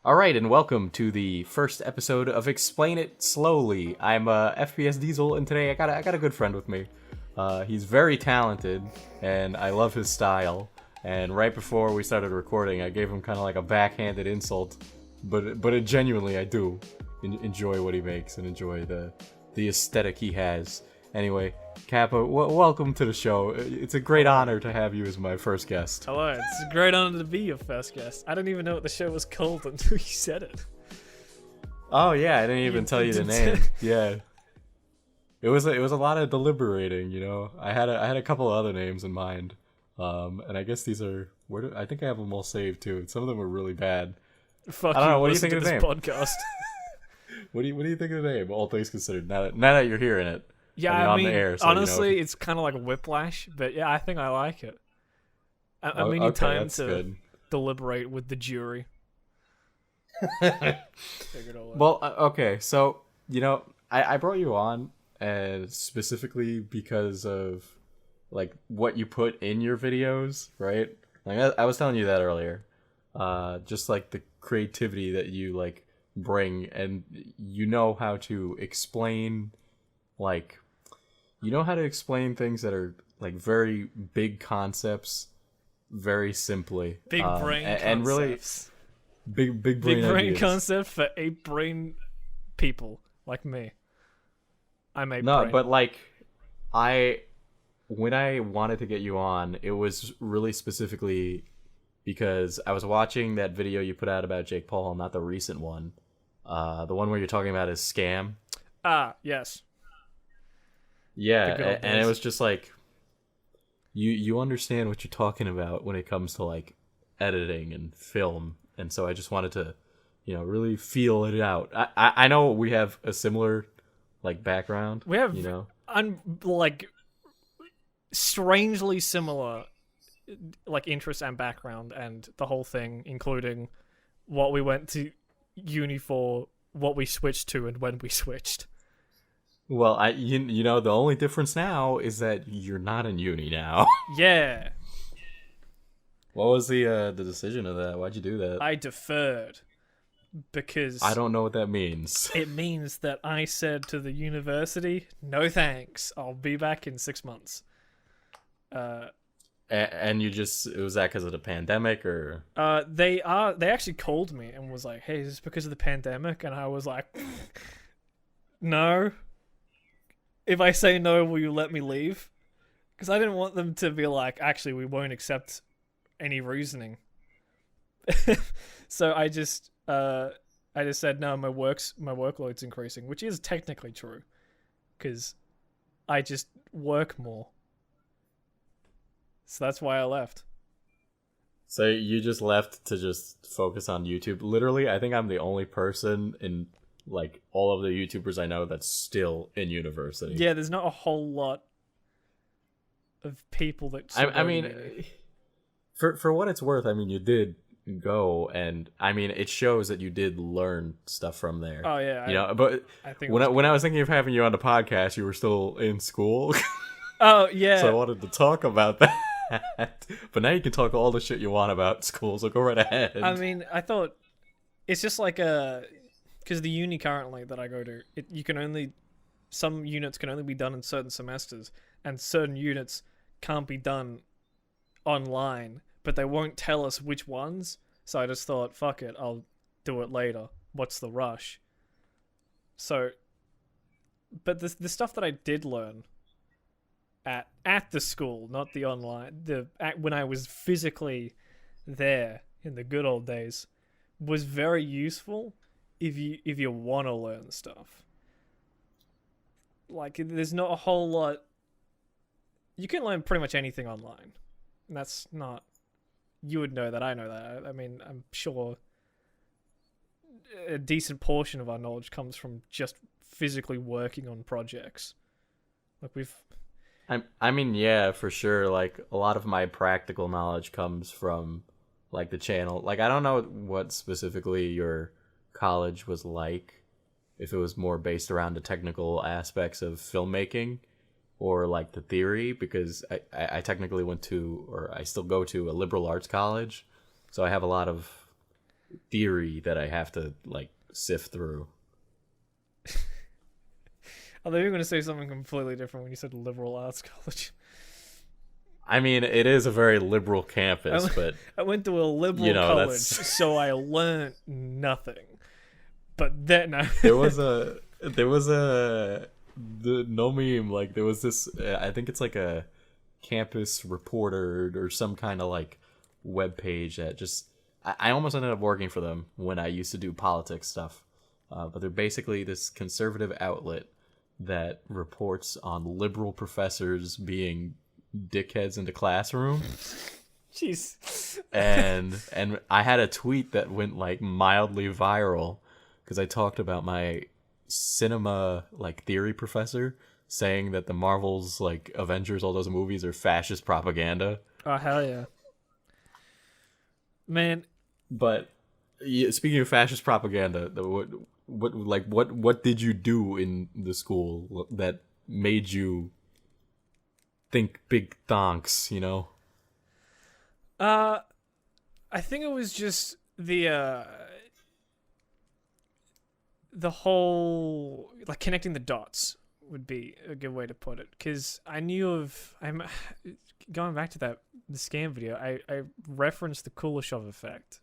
All right, and welcome to the first episode of Explain It Slowly. I'm FPS Diesel, and today I got a good friend with me. He's very talented, and I love his style. And right before we started recording, I gave him kind of like a backhanded insult, but genuinely I do enjoy what he makes and enjoy the aesthetic he has. Anyway, Kappa, welcome to the show. It's a great honor to have you as my first guest. Hello, it's a great honor to be your first guest. I didn't even know what the show was called until you said it. Oh yeah, I didn't even tell you the name. Yeah, it was a lot of deliberating. You know, I had a couple of other names in mind, and I guess these are I think I have them all saved too. Some of them were really bad. Fuck I don't you, know. What do you listen think of to the this name? podcast. What do you think of the name? All things considered, now that you're hearing it. Yeah, on I mean, the air, so, honestly, it's kind of like a whiplash, but yeah, I think I like it. I may need okay, time that's to good. deliberate with the jury. Figure it all out. Well, okay, so I brought you on specifically because of like what you put in your videos, right? Like I was telling you that earlier. Just like the creativity that you like bring, and you know how to explain, like things that are like very big concepts, very simply, Big brain concepts. and really big brain Big brain ideas. concept for 8-brain people like me. I'm 8 No, brain. but like when I wanted to get you on, it was really specifically because I was watching that video you put out about Jake Paul, not the recent one. The one where you're talking about his scam. Yes. Yeah, The good old and it days. was just like you understand what you're talking about when it comes to like editing and film, and so I just wanted to, really feel it out. I know we have a similar like background. We have, like, strangely similar, like, interests and background, and the whole thing, including what we went to uni for, what we switched to, and when we switched. Well, the only difference now is that you're not in uni now. Yeah, What was the decision of that? Why'd you do that? I deferred because I don't know what that means. it means that I said to the university, no thanks, I'll be back in 6 months. And was that because of the pandemic or? They actually called me and was like, hey, is this because of the pandemic? And I was like, no. If I say no, will you let me leave? Because I didn't want them to be like, actually, we won't accept any reasoning. So I just said no. My workload's increasing, which is technically true, because I just work more. So that's why I left. So you just left to just focus on YouTube. Literally, I think I'm the only person in like all of the YouTubers I know that's still in university. Yeah, there's not a whole lot of people that. I mean, for what it's worth, I mean, you did go, and I mean, it shows that you did learn stuff from there. Oh yeah, but I think when I was thinking of having you on the podcast, you were still in school. Oh yeah. So I wanted to talk about that. But now you can talk all the shit you want about school, so go right ahead. I mean, I thought it's just like because the uni currently that I go to, some units can only be done in certain semesters, and certain units can't be done online, but they won't tell us which ones. So I just thought, fuck it, I'll do it later. What's the rush? So, but the stuff that I did learn at the school, not the online, when I was physically there in the good old days, was very useful if you want to learn stuff. Like, there's not a whole lot. You can learn pretty much anything online. And that's not. You would know that. I know that. I mean, I'm sure a decent portion of our knowledge comes from just physically working on projects. Like, I mean, yeah, for sure. Like, a lot of my practical knowledge comes from, like, the channel. Like, I don't know what specifically your college was like, if it was more based around the technical aspects of filmmaking or, like, the theory, because I technically went to, or I still go to, a liberal arts college. So I have a lot of theory that I have to like sift through. I thought you were going to say something completely different when you said liberal arts college. I mean, it is a very liberal campus, but I went to a liberal college, that's so I learned nothing. But then there was a the no meme like there was this I think it's like a campus reporter or some kind of like web page that just I almost ended up working for them when I used to do politics stuff. But they're basically this conservative outlet that reports on liberal professors being dickheads in the classroom. Jeez. and I had a tweet that went like mildly viral because I talked about my cinema like theory professor saying that the Marvels like Avengers, all those movies are fascist propaganda. Oh hell yeah, man! But yeah, speaking of fascist propaganda, what did you do in the school that made you think big thonks? You know. I think it was just the whole like connecting the dots would be a good way to put it, because I'm going back to the scam video. I referenced the Kuleshov effect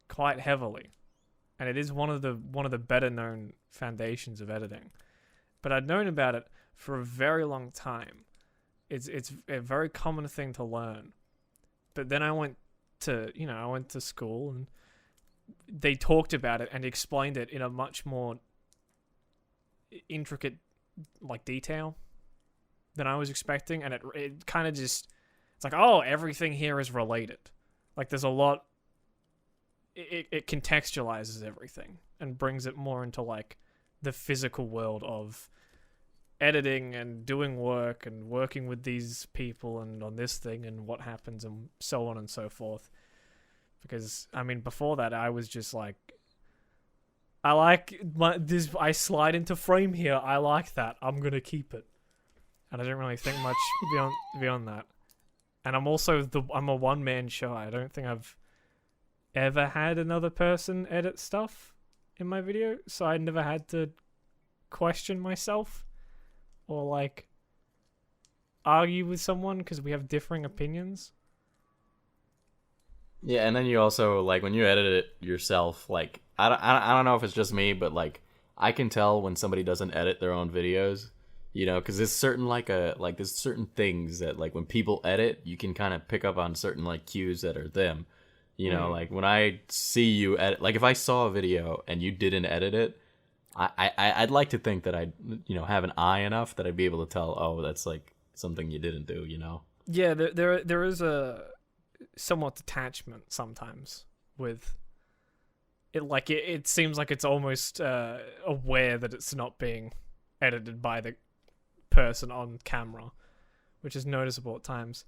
quite heavily, and it is one of the better known foundations of editing. But I'd known about it for a very long time. It's a very common thing to learn. But then I went to school and they talked about it and explained it in a much more intricate like detail than I was expecting, and it kind of just it's like, oh, everything here is related. Like there's a lot. It contextualizes everything and brings it more into like the physical world of editing and doing work and working with these people and on this thing and what happens and so on and so forth. Because I mean, before that, I was just like, I like this. I slide into frame here. I like that. I'm gonna keep it, and I didn't really think much beyond that. And I'm a one man show. I don't think I've ever had another person edit stuff in my video, so I never had to question myself or like argue with someone because we have differing opinions. Yeah, and then you also like when you edit it yourself. Like I don't know if it's just me, but like I can tell when somebody doesn't edit their own videos, you know, because there's there's certain things that like when people edit, you can kind of pick up on certain like cues that are them. You know, like when I see you edit, like if I saw a video and you didn't edit it, I'd like to think that I'd have an eye enough that I'd be able to tell, oh, that's like something you didn't do, you know? Yeah, there is a somewhat detachment sometimes with it. Like it seems like it's almost aware that it's not being edited by the person on camera, which is noticeable at times.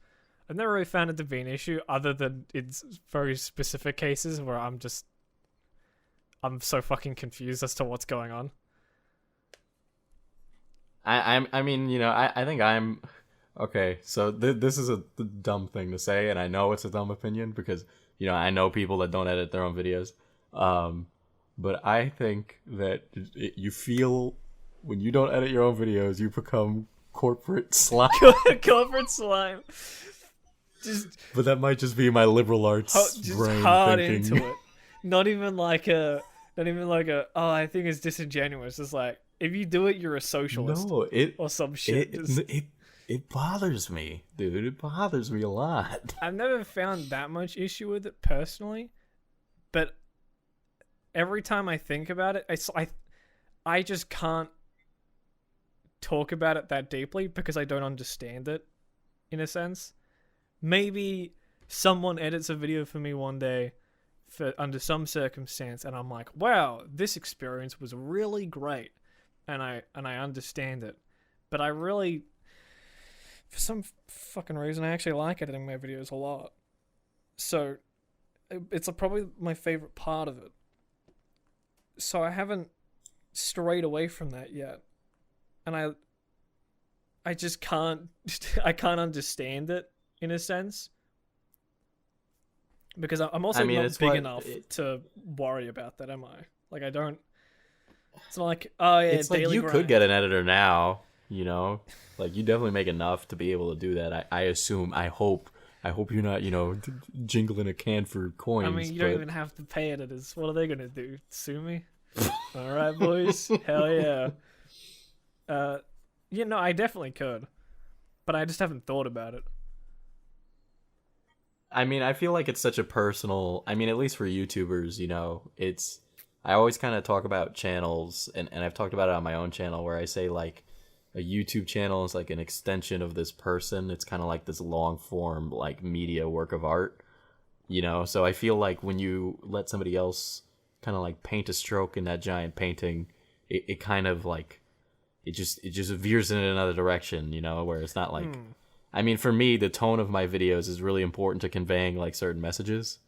I've never really found it to be an issue, other than in very specific cases where I'm so fucking confused as to what's going on. I mean, I think I'm okay. So this is a dumb thing to say, and I know it's a dumb opinion because I know people that don't edit their own videos. But I think that you feel when you don't edit your own videos, you become corporate slime. Corporate slime. But that might just be my liberal arts brain hard thinking. into it. Not even like a. Oh, I think it's disingenuous. It's like if you do it, you're a socialist. No, or some shit. It bothers me, dude. It bothers me a lot. I've never found that much issue with it personally, but every time I think about it, I just can't talk about it that deeply because I don't understand it, in a sense. Maybe someone edits a video for me one day under some circumstance and I'm like, wow, this experience was really great, and I understand it. But I really, for some fucking reason, I actually like editing my videos a lot. So it's probably my favorite part of it. So I haven't strayed away from that yet. And I just can't I can't understand it, in a sense. Because I'm also I mean, not it's big what enough it, to worry about that, am I? Like, I don't. It's not like, oh yeah, it's like daily you could get grind. an editor now, you know, like you definitely make enough to be able to do that. I assume, I hope you're not, jingling a can for I coins, mean, you don't but even have to pay editors. What are they gonna do? Sue me? All right, boys. Hell yeah. Uh, yeah, no, I definitely could, but I just haven't thought about it. I mean, I feel like it's such a personal. I mean, at least for YouTubers, it's. I always kind of talk about channels, and I've talked about it on my own channel where I say like a YouTube channel is like an extension of this person. It's kind of like this long form like media work of art, So I feel like when you let somebody else kind of like paint a stroke in that giant painting, it kind of like it just veers in another direction, where it's not like. I mean, for me, the tone of my videos is really important to conveying like certain messages,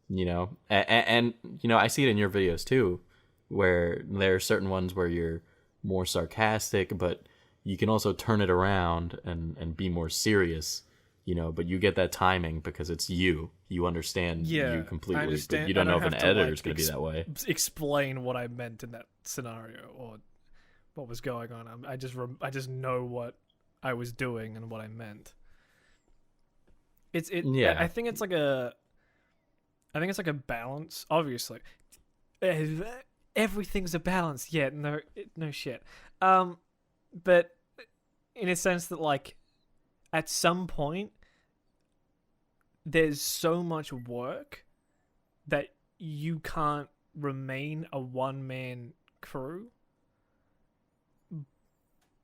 and I see it in your videos too, where there are certain ones where you're more sarcastic, but you can also turn it around and be more serious, but you get that timing because it's you understand Yeah, you I completely, but understand. you I don't know if have an to editor like is going to be that way. explain what I meant in that scenario or what was going on. I just know what I was doing and what I meant. It's it. I Yeah. think it's like a. I think it's like a balance. Obviously, everything's a balance. Yeah, no shit. But in a sense that like, at some point, there's so much work that you can't remain a one man crew.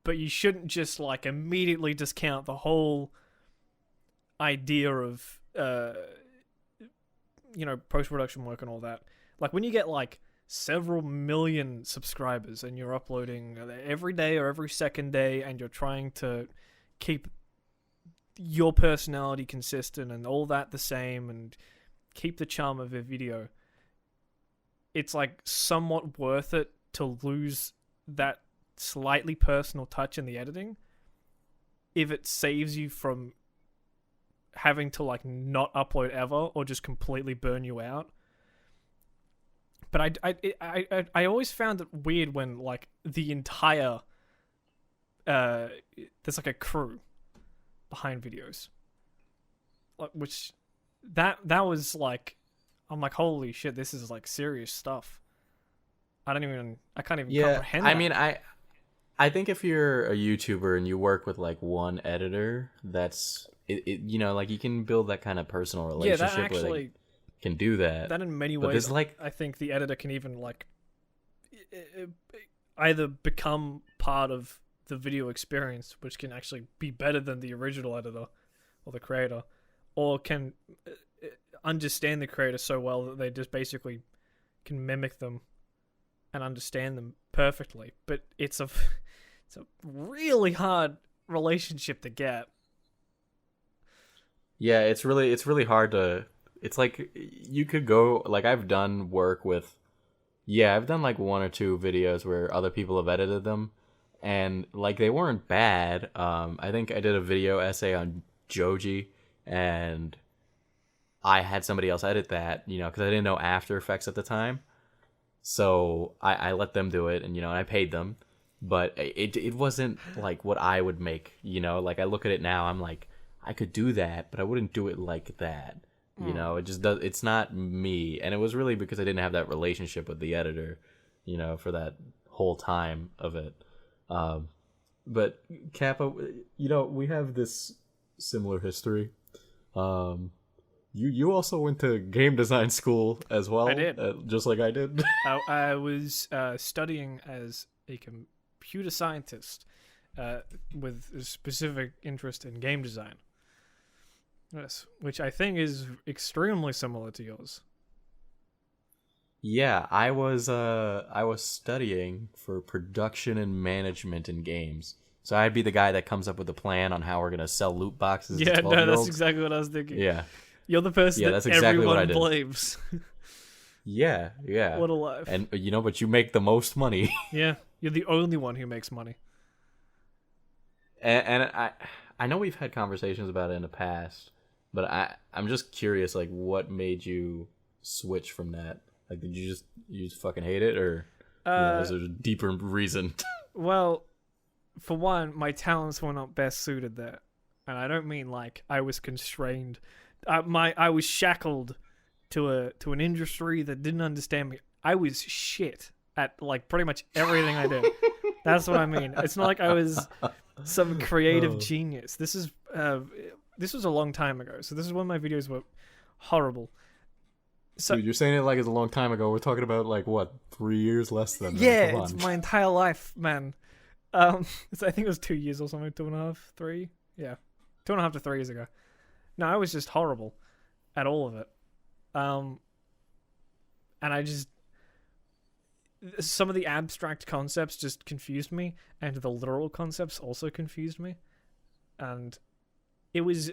But you shouldn't just like immediately discount the whole idea of post-production work and all that. Like when you get like several million subscribers and you're uploading every day or every second day and you're trying to keep your personality consistent and all that the same and keep the charm of a video, it's like somewhat worth it to lose that slightly personal touch in the editing if it saves you from having to like not upload ever or just completely burn you out. But I always found it weird when like the entire there's like a crew behind videos, like which that was like I'm like holy shit, this is like serious stuff. I can't even Yeah. comprehend I that. mean, I think if you're a YouTuber and you work with like one editor, that's like you can build that kind of personal Yeah, that relationship where they actually can do that. that in many But ways there's like, I think the editor can even like either become part of the video experience, which can actually be better than the original editor or the creator, or can understand the creator so well that they just basically can mimic them and understand them perfectly. But it's a really hard relationship to get. yeah, it's really hard to. It's like you could go like I've done work with. Yeah, I've done like one or two videos where other people have edited them, and like they weren't bad. I think I did a video essay on Joji, and I had somebody else edit that, because I didn't know After Effects at the time. So I let them do it, and I paid them, but it wasn't like what I would make. Like I look at it now, I'm like I could do that, but I wouldn't do it like that. It just does. It's not me, and it was really because I didn't have that relationship with the editor, for that whole time of it. But Kappa, we have this similar history. You also went to game design school as well. I did. Just like I did. I was studying as a computer scientist with a specific interest in game design. Yes, which I think is extremely similar to yours. Yeah, I was studying for production and management in games. So I'd be the guy that comes up with a plan on how we're gonna sell loot boxes to Yeah, 12-year-olds. no, that's exactly what I was thinking. Yeah. You're the person that that's exactly what I everyone did. blames. Yeah. What a life. And but you make the most money. Yeah, you're the only one who makes money. And I know we've had conversations about it in the past, But I'm just curious, like, what made you switch from that? Like, did you just fucking hate it, or is there a deeper reason? Well, for one, my talents were not best suited there, and I don't mean like I was constrained. I was shackled to an industry that didn't understand me. I was shit at like pretty much everything I did. That's what I mean. It's not like I was some creative genius. This was a long time ago, so this is when my videos were horrible. So, Dude, you're saying it like it's a long time ago. We're talking about like what, 3 years less than that. yeah, Come it's on. my entire life, man. I think it was 2 years or something, 2.5, 3. Yeah, 2.5 to 3 years ago. No, I was just horrible at all of it. And I just, some of the abstract concepts just confused me, and the literal concepts also confused me. And it was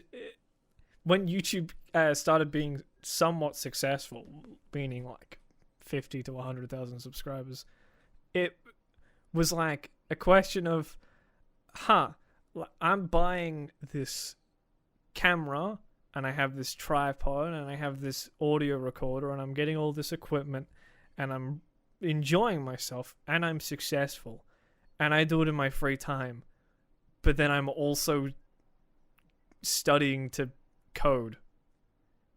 when YouTube started being somewhat successful, meaning like 50 to 100,000 subscribers, it was like a question of, I'm buying this camera, and I have this tripod, and I have this audio recorder, and I'm getting all this equipment, and I'm enjoying myself, and I'm successful, and I do it in my free time, but then I'm also studying to code.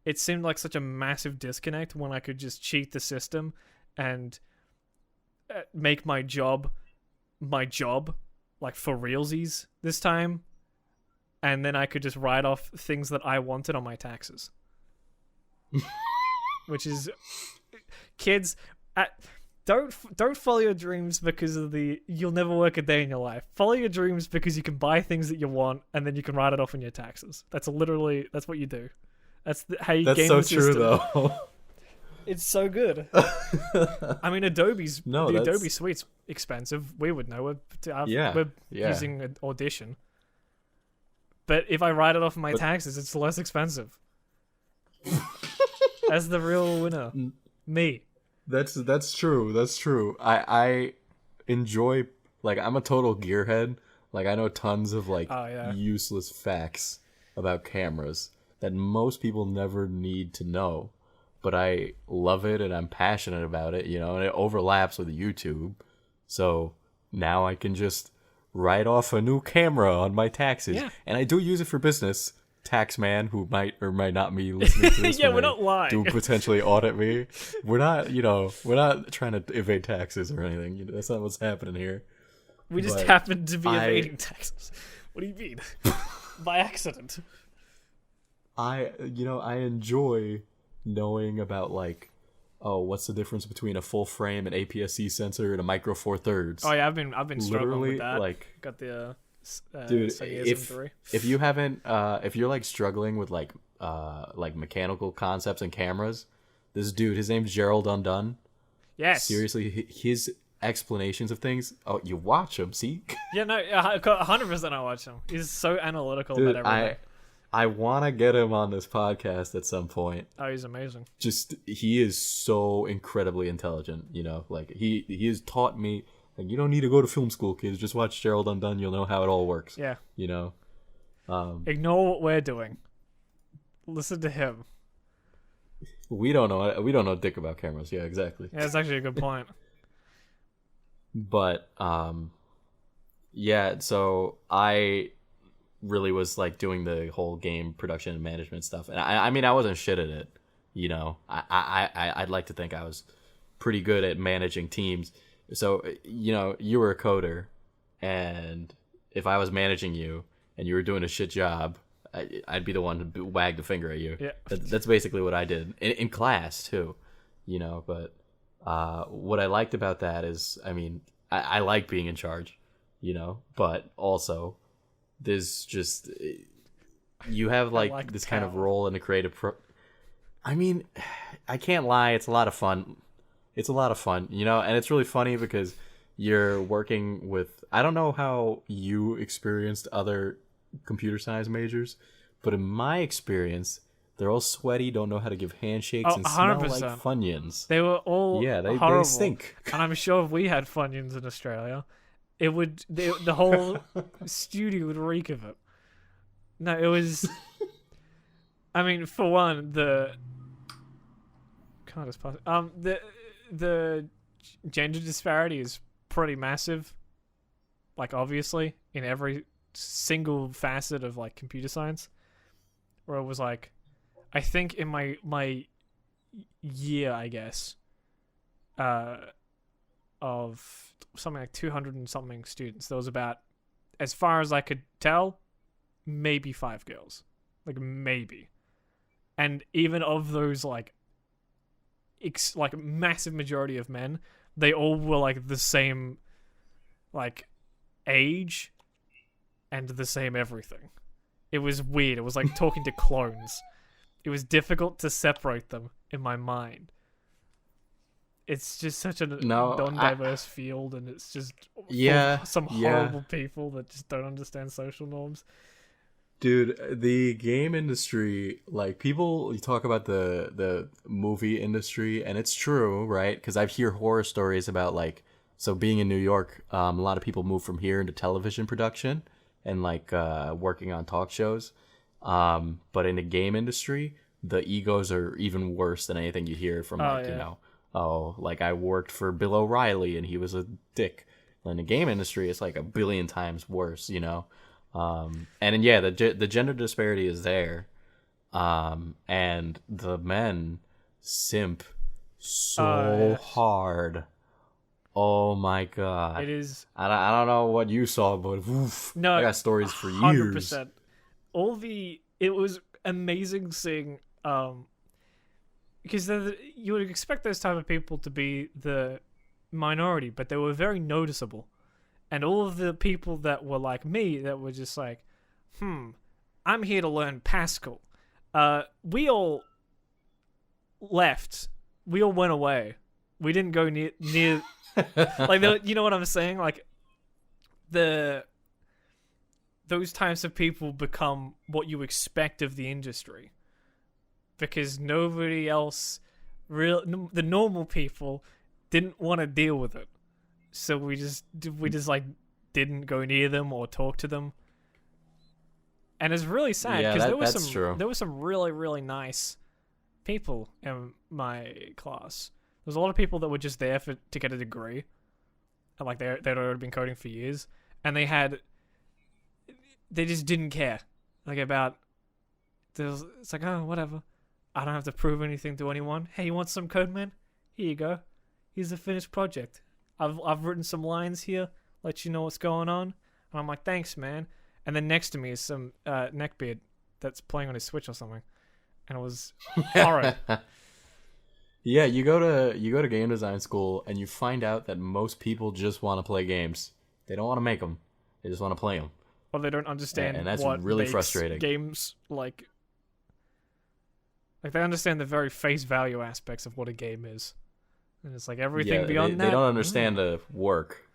It seemed like such a massive disconnect when I could just cheat the system and make my job, like for realsies this time, and then I could just write off things that I wanted on my taxes. Which is, kids, don't follow your dreams because of you'll never work a day in your life. Follow your dreams because you can buy things that you want, and then you can write it off on your taxes. That's what you do. That's how you game the system. That's so true, though. It's so good. I mean, Adobe Suite's expensive. We would know. We're using an Audition. But if I write it off my taxes, it's less expensive. That's the real winner. Me. That's true. That's true. I enjoy, like, I'm a total gearhead. Like, I know tons of like useless facts about cameras that most people never need to know. But I love it, and I'm passionate about it, and it overlaps with YouTube. So now I can just write off a new camera on my taxes. Yeah. And I do use it for business. Taxman, who might or might not be listening to this. Yeah, we're not lying. Do potentially audit me. We're not trying to evade taxes or anything. That's not what's happening here. We just happen to be evading taxes. What do you mean? By accident. I enjoy knowing about, like, what's the difference between a full frame, an APS-C sensor, and a micro four thirds. Oh yeah, I've been struggling with that. Like, got the dude, if you haven't, if you're like struggling with like mechanical concepts and cameras, this dude, his name's Gerald Undone. Yes. Seriously, his explanations of things. Oh, you watch him, see? Yeah, no, 100% I watch him. He's so analytical about everything. I want to get him on this podcast at some point. Oh, he's amazing. Just, he is so incredibly intelligent, like he has taught me, like, you don't need to go to film school, kids. Just watch Gerald Undone. You'll know how it all works. Yeah. Ignore what we're doing. Listen to him. We don't know dick about cameras. Yeah, exactly. Yeah, that's actually a good point. But, yeah, so I really was like doing the whole game production and management stuff, and I mean, I wasn't shit at it. I'd like to think I was pretty good at managing teams. So, you were a coder, and if I was managing you and you were doing a shit job, I'd be the one to wag the finger at you. Yeah. That's basically what I did in class too, but what I liked about that is, I mean, I like being in charge, but also there's just, you have like this kind of role in the creative I mean, I can't lie, it's a lot of fun. It's a lot of fun, and it's really funny because you're working with, I don't know how you experienced other computer science majors, but in my experience, they're all sweaty, don't know how to give handshakes, and 100%. smell like Funyuns. They were all they stink. And I'm sure if we had Funyuns in Australia, the whole studio would reek of it. No, it was I mean, for one, the can't just pass. The gender disparity is pretty massive. Like, obviously, in every single facet of like computer science, where it was like, I think in my year, I guess, of something like 200 and something students, there was about, as far as I could tell, maybe 5 girls, like maybe, and even of those like like massive majority of men, they all were like the same like age and the same everything. It was weird. It was like talking to clones. It was difficult to separate them in my mind. It's just such a non-diverse field, and it's just some horrible people that just don't understand social norms. Dude, the game industry, like, people, you talk about the movie industry, and it's true, right? Because I hear horror stories about, like, so being in New York, a lot of people move from here into television production and, like, working on talk shows. But in the game industry, the egos are even worse than anything you hear from, you know, like, I worked for Bill O'Reilly and he was a dick. In the game industry, it's like a billion times worse, you know? And then, yeah, the gender disparity is there. And the men simp so hard. Oh my god. It is. I don't know what you saw, but oof, no, I got stories for 100%. years. It was amazing seeing, because you would expect those type of people to be the minority, but they were very noticeable. And all of the people that were like me, that were just like, I'm here to learn Pascal. We all left. We all went away. We didn't go near like, you know what I'm saying? Like, those types of people become what you expect of the industry, because nobody else, the normal people, didn't want to deal with it. So we just like didn't go near them or talk to them, and it's really sad because there were some really, really nice people in my class. There was a lot of people that were just there to get a degree, and like they'd already been coding for years, and they just didn't care, like, about. It's like, oh, whatever. I don't have to prove anything to anyone. Hey, you want some code, man? Here you go. Here's a finished project. I've written some lines here, let you know what's going on. And I'm like, thanks, man. And then next to me is some neckbeard that's playing on his Switch or something, and it was horrid. Yeah, you go to game design school and you find out that most people just want to play games. They don't want to make them. They just want to play them. Or they don't understand, and that's what really makes frustrating. Games like they understand the very face value aspects of what a game is. And it's like everything beyond that. They don't understand the work.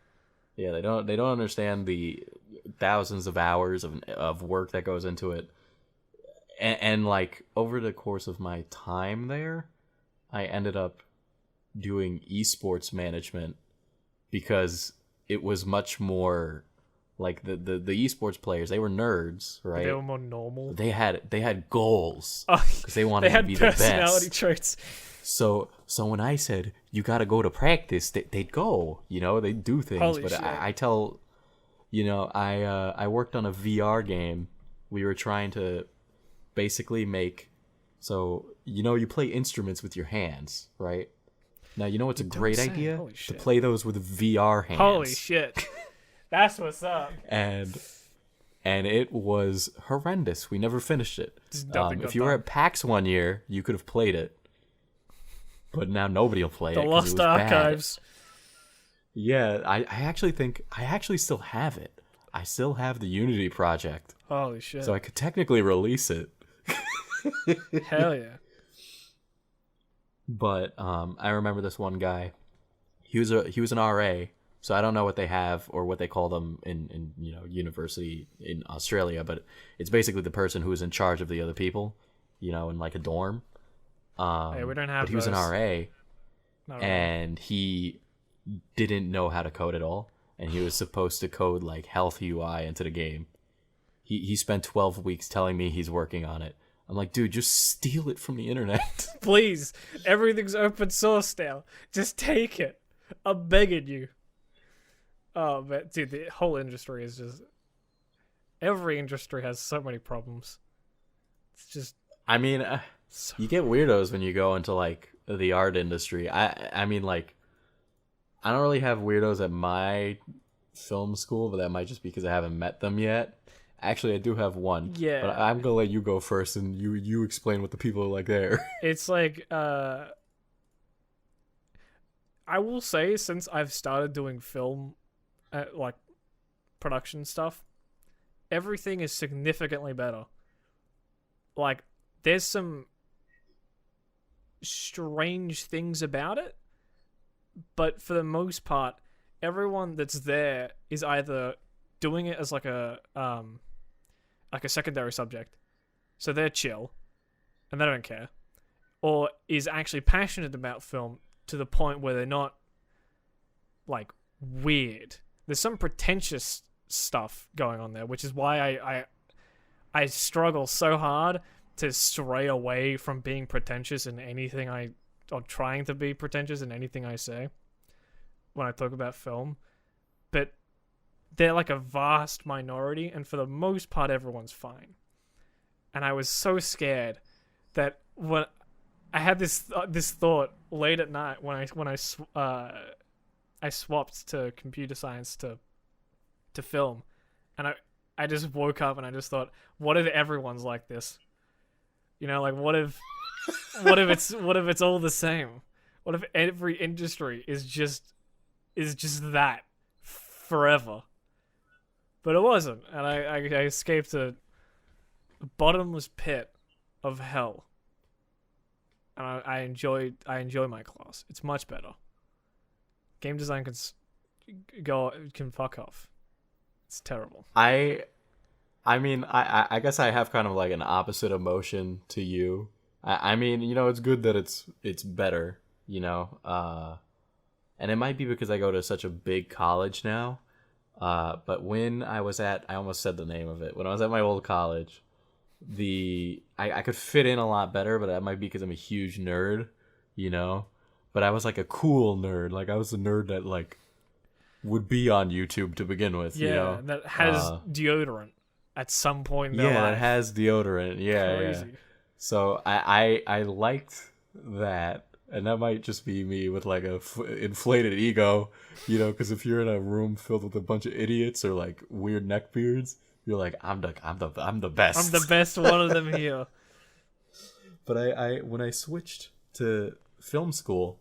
Yeah, they don't understand the thousands of hours of work that goes into it. And like, over the course of my time there, I ended up doing esports management because it was much more like the esports players. They were nerds, right? They were more normal. They had goals because they wanted to be the best. They had personality traits. So when I said you got to go to practice, they'd go. You know, they'd do things. Holy but shit. I tell, you know, I worked on a VR game. We were trying to basically make, so, you know, you play instruments with your hands, right? Now, you know what's a great idea? To play those with VR hands. Holy shit. That's what's up. And it was horrendous. We never finished it. If you were at PAX one year, you could have played it. But now nobody will play it. The Lost Archives. Bad. Yeah, I actually think I actually still have it. I still have the Unity project. Holy shit. So I could technically release it. Hell yeah. But I remember this one guy. He was an RA, so I don't know what they have or what they call them in you know, university in Australia, but it's basically the person who is in charge of the other people, you know, in like a dorm. Hey, we don't have but he was an RA, Not and he didn't know how to code at all, and he was supposed to code like health UI into the game. He spent 12 weeks telling me he's working on it. I'm like, dude, just steal it from the internet. Please, everything's open source now. Just take it. I'm begging you. Oh, but dude, the whole industry is just... Every industry has so many problems. It's just... I mean, you get weirdos when you go into, like, the art industry. I mean, like, I don't really have weirdos at my film school, but that might just be because I haven't met them yet. Actually, I do have one. Yeah. But I'm going to let you go first, and you explain what the people are like there. It's like, I will say, since I've started doing film, like, production stuff, everything is significantly better. Like, there's some strange things about it, but for the most part, everyone that's there is either doing it as like a secondary subject, so they're chill and they don't care, or is actually passionate about film to the point where they're not like weird. There's some pretentious stuff going on there, which is why I struggle so hard to stray away from being pretentious in anything or trying to be pretentious in anything I say when I talk about film. But they're like a vast minority, and for the most part, everyone's fine. And I was so scared that when I had this thought late at night when I swapped to computer science to film, and I just woke up and I just thought, what if everyone's like this? You know, like what if it's all the same? What if every industry is just that forever? But it wasn't, and I escaped a bottomless pit of hell. And I enjoy my class. It's much better. Game design can fuck off. It's terrible. I mean, I guess I have kind of like an opposite emotion to you. I mean, you know, it's good that it's better, you know, and it might be because I go to such a big college now. But when I almost said the name of it. When I was at my old college, I could fit in a lot better, but that might be because I'm a huge nerd, you know. But I was like a cool nerd. Like I was a nerd that like would be on YouTube to begin with. Yeah, you know? that has deodorant at some point in their life. Yeah, it has deodorant. Yeah, Crazy. yeah. So I liked that, and that might just be me with like a inflated ego, you know. Because if you're in a room filled with a bunch of idiots or like weird neckbeards, you're like, I'm the best. I'm the best one of them here. But I when I switched to film school,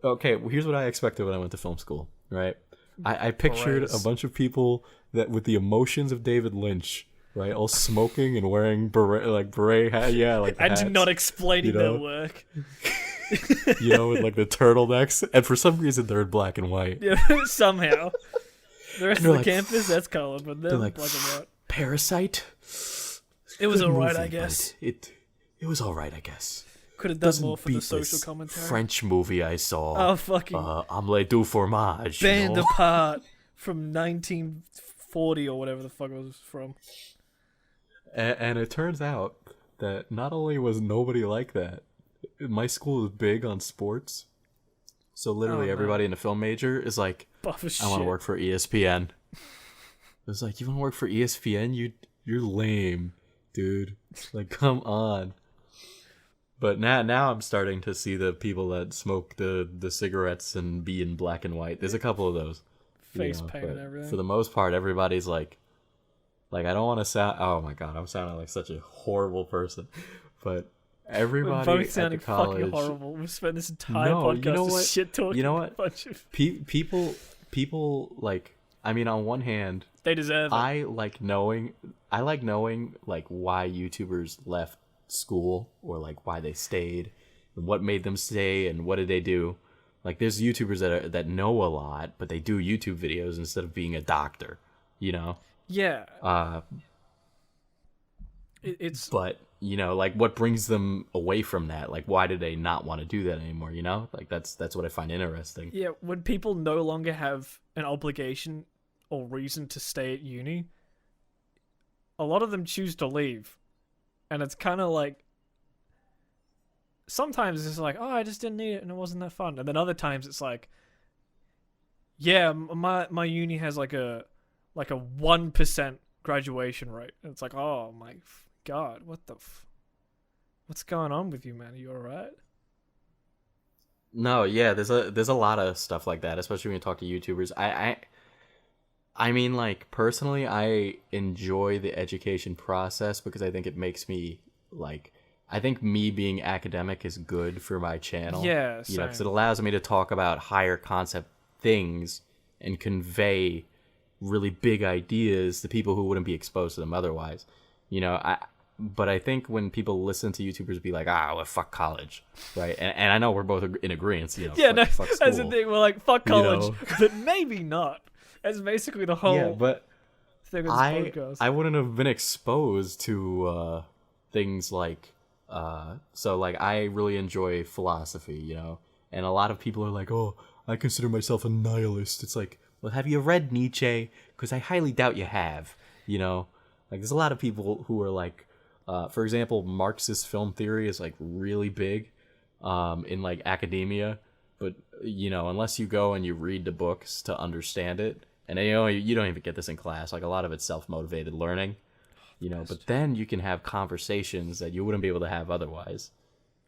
okay, well, here's what I expected when I went to film school, right? I pictured a bunch of people that with the emotions of David Lynch, right? All smoking and wearing beret hat, yeah, like I hats, do not explaining you know? their work. You know, with like the turtlenecks, and for some reason they're in black and white. Yeah, somehow. The rest of the like, campus, that's colored, but they're like, black and white. Parasite. It was Good alright, movie, I guess. but it was alright, I guess. Could have done Doesn't more for beat the social this commentary. French movie I saw. Oh, fucking Omelette du fromage. Band you know? Apart from 1940 or whatever the fuck it was from. And it turns out that not only was nobody like that, my school is big on sports. So literally everybody in the film major is like, Buff as I want to shit. work for ESPN. It's like, you want to work for ESPN? You're lame, dude. Like, come on. But now I'm starting to see the people that smoke the cigarettes and be in black and white. There's a couple of those. Face paint and everything. For the most part, everybody's like I don't want to sound. Oh my god, I'm sounding like such a horrible person. But everybody We're both at sounding the college, fucking horrible. We've spent this entire No, podcast you know just what? shit talking. You know what? A bunch of... people like. I mean, on one hand, They deserve it. I like knowing like why YouTubers left school or like why they stayed and what made them stay and what did they do. Like there's YouTubers that know a lot, but they do YouTube videos instead of being a doctor, you know? Yeah. It's But, you know, like what brings them away from that? Like why do they not want to do that anymore, you know? Like that's what I find interesting. yeah, when people no longer have an obligation or reason to stay at uni, a lot of them choose to leave. And it's kind of like, sometimes it's like, oh, I just didn't need it and it wasn't that fun. And then other times it's like, yeah, my uni has like a 1% graduation rate. And it's like, oh my god, what's going on with you, man? Are you alright? No, yeah, there's a lot of stuff like that, especially when you talk to YouTubers. I mean, like, personally, I enjoy the education process because I think it makes me, like, I think me being academic is good for my channel. Yeah, you know, because it same. allows me to talk about higher concept things and convey really big ideas to people who wouldn't be exposed to them otherwise. You know, but I think when people listen to YouTubers be like, well, fuck college, right? And I know we're both in agreement, you know, Yeah, fuck school. that's the thing. We're like, fuck college, know? but maybe not. That's basically the whole Yeah, but thing of this podcast. I wouldn't have been exposed to things like so like I really enjoy philosophy, you know, and a lot of people are like, oh, I consider myself a nihilist. It's like, well, have you read Nietzsche? Because I highly doubt you have, you know. Like, there's a lot of people who are like, for example, Marxist film theory is like really big in like academia, but you know, unless you go and you read the books to understand it, and you don't even get this in class. Like, a lot of it's self-motivated learning, you know. But then you can have conversations that you wouldn't be able to have otherwise,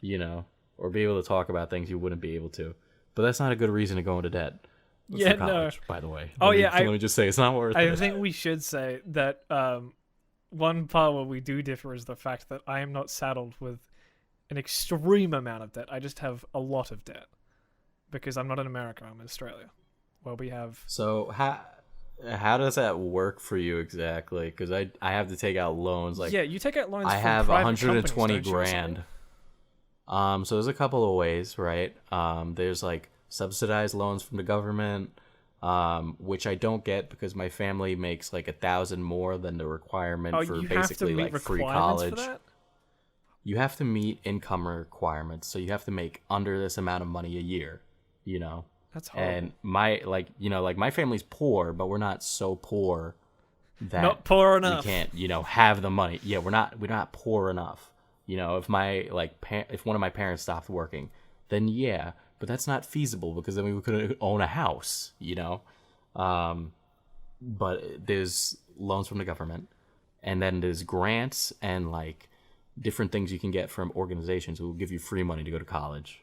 you know, or be able to talk about things you wouldn't be able to. But that's not a good reason to go into debt. Yeah, for college, no. By the way. Oh, Let me just say it's not worth it. I think we should say that one part where we do differ is the fact that I am not saddled with an extreme amount of debt. I just have a lot of debt because I'm not in America. I'm in Australia, where we have. So how does that work for you exactly? Because I have to take out loans. Like, Yeah, you take out loans. I from have private 120 companies, don't you, or grand. something? So there's a couple of ways, right? There's like subsidized loans from the government, which I don't get because my family makes like 1,000 more than the requirement for You basically have to meet like free requirements college. for that? You have to meet income requirements, so you have to make under this amount of money a year, you know. That's horrible. And my family's poor, but we're not so poor that Not poor enough. we can't, have the money. Yeah, we're not poor enough. You know, if if one of my parents stopped working, then yeah, but that's not feasible because then we couldn't own a house, you know. But there's loans from the government, and then there's grants and like different things you can get from organizations who will give you free money to go to college.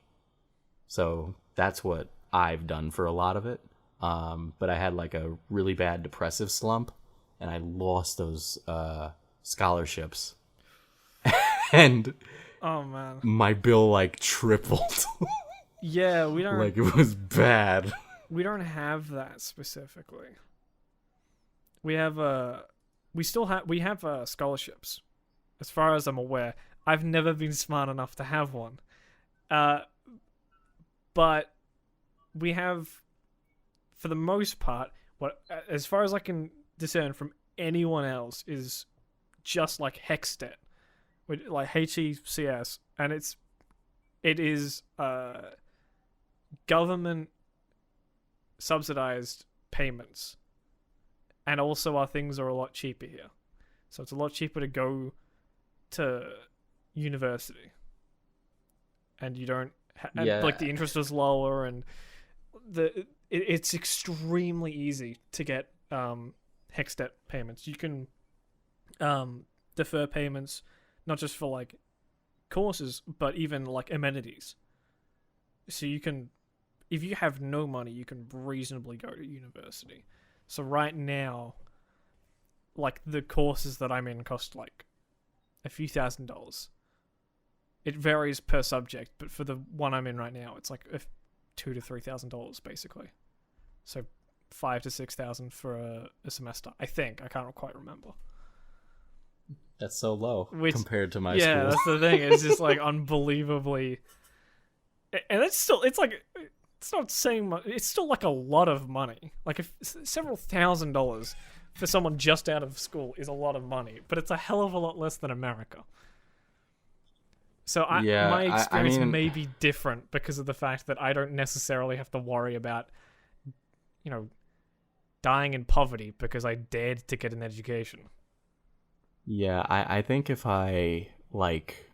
So that's what I've done for a lot of it. But I had like a really bad depressive slump, and I lost those scholarships. And Oh man. my bill like tripled. Yeah, we don't. Like, it was bad. We don't have that specifically. We have we have scholarships. As far as I'm aware, I've never been smart enough to have one. But we have, for the most part, what as far as I can discern from anyone else, is just like hex debt, like HECS, and it is government subsidized payments, and also our things are a lot cheaper here, so it's a lot cheaper to go to university, and you don't like the interest is lower, and it's extremely easy to get hex debt payments. You can defer payments not just for like courses, but even like amenities. So you can, if you have no money, you can reasonably go to university. So right now, like the courses that I'm in cost like a few $1,000s. It varies per subject, but for the one I'm in right now, it's like $2,000 to $3,000 basically. So $5,000 to $6,000 for a semester. I think I can't quite remember. That's so low compared to my yeah, school. That's the thing. It's just like unbelievably, and it's not saying much. It's still like a lot of money. Like if several $1,000s for someone just out of school is a lot of money, but it's a hell of a lot less than America. So my experience may be different because of the fact that I don't necessarily have to worry about, dying in poverty because I dared to get an education. Yeah, I think if I like,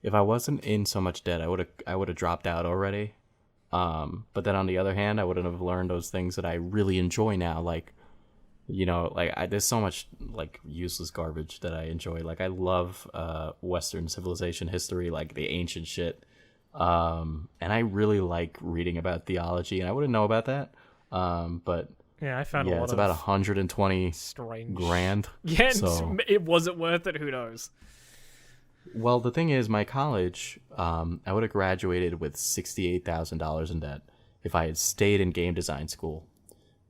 if I wasn't in so much debt, I would have dropped out already. But then on the other hand, I wouldn't have learned those things that I really enjoy now. Like, there's so much like useless garbage that I enjoy. Like, I love Western civilization history, like the ancient shit. And I really like reading about theology, and I wouldn't know about that. But yeah, I found a lot it's of about 120 strange grand. Yeah, So, it wasn't worth it. Who knows? well, the thing is, my college, I would have graduated with $68,000 in debt if I had stayed in game design school.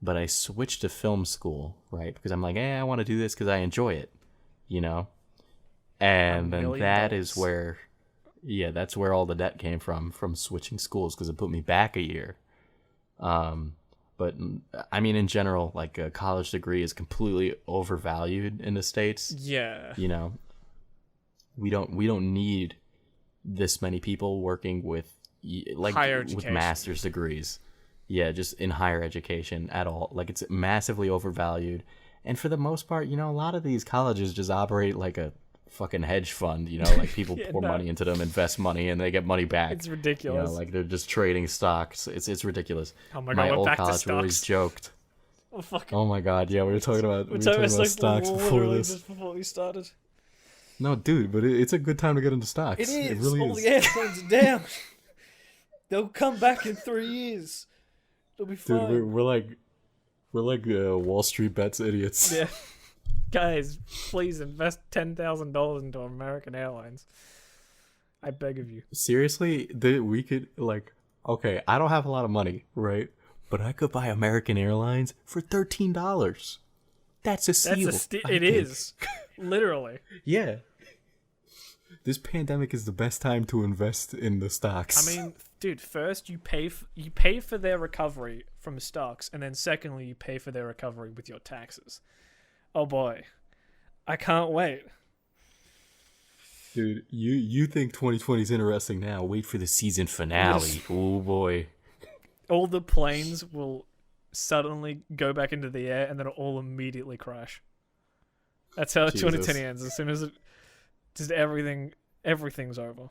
But I switched to film school, right? Because I'm like, I want to do this because I enjoy it, you know? And then that is where, that's where all the debt came from switching schools, because it put me back a year. But I mean, in general, like, a college degree is completely overvalued in the States. Yeah. You know, we don't need this many people working with higher education. with master's degrees. Yeah, just in higher education at all. Like, it's massively overvalued. And for the most part, a lot of these colleges just operate like a fucking hedge fund, like people pour money into them, invest money, and they get money back. It's ridiculous. Like they're just trading stocks. It's ridiculous. Oh my god, old back college to always stocks. joked. Oh, fuck. Oh my god, yeah, we were talking about stocks before literally this. just before we started. No, dude, but it's a good time to get into stocks. It is. It really All is. the airplanes are down. They'll come back in 3 years. They'll be fine. Dude, we're like Wall Street bets idiots. Yeah. Guys, please invest $10,000 into American Airlines. I beg of you. Seriously, we could, like, okay, I don't have a lot of money, right? But I could buy American Airlines for $13. That's a steal. It is. Literally. Yeah. This pandemic is the best time to invest in the stocks. I mean, dude, first you pay for their recovery from stocks, and then secondly you pay for their recovery with your taxes. Oh boy, I can't wait. Dude, you think 2020 is interesting now? Wait for the season finale. Yes. Oh boy. All the planes will suddenly go back into the air, and then it'll all immediately crash. That's how 2020 ends. As soon as just everything's over.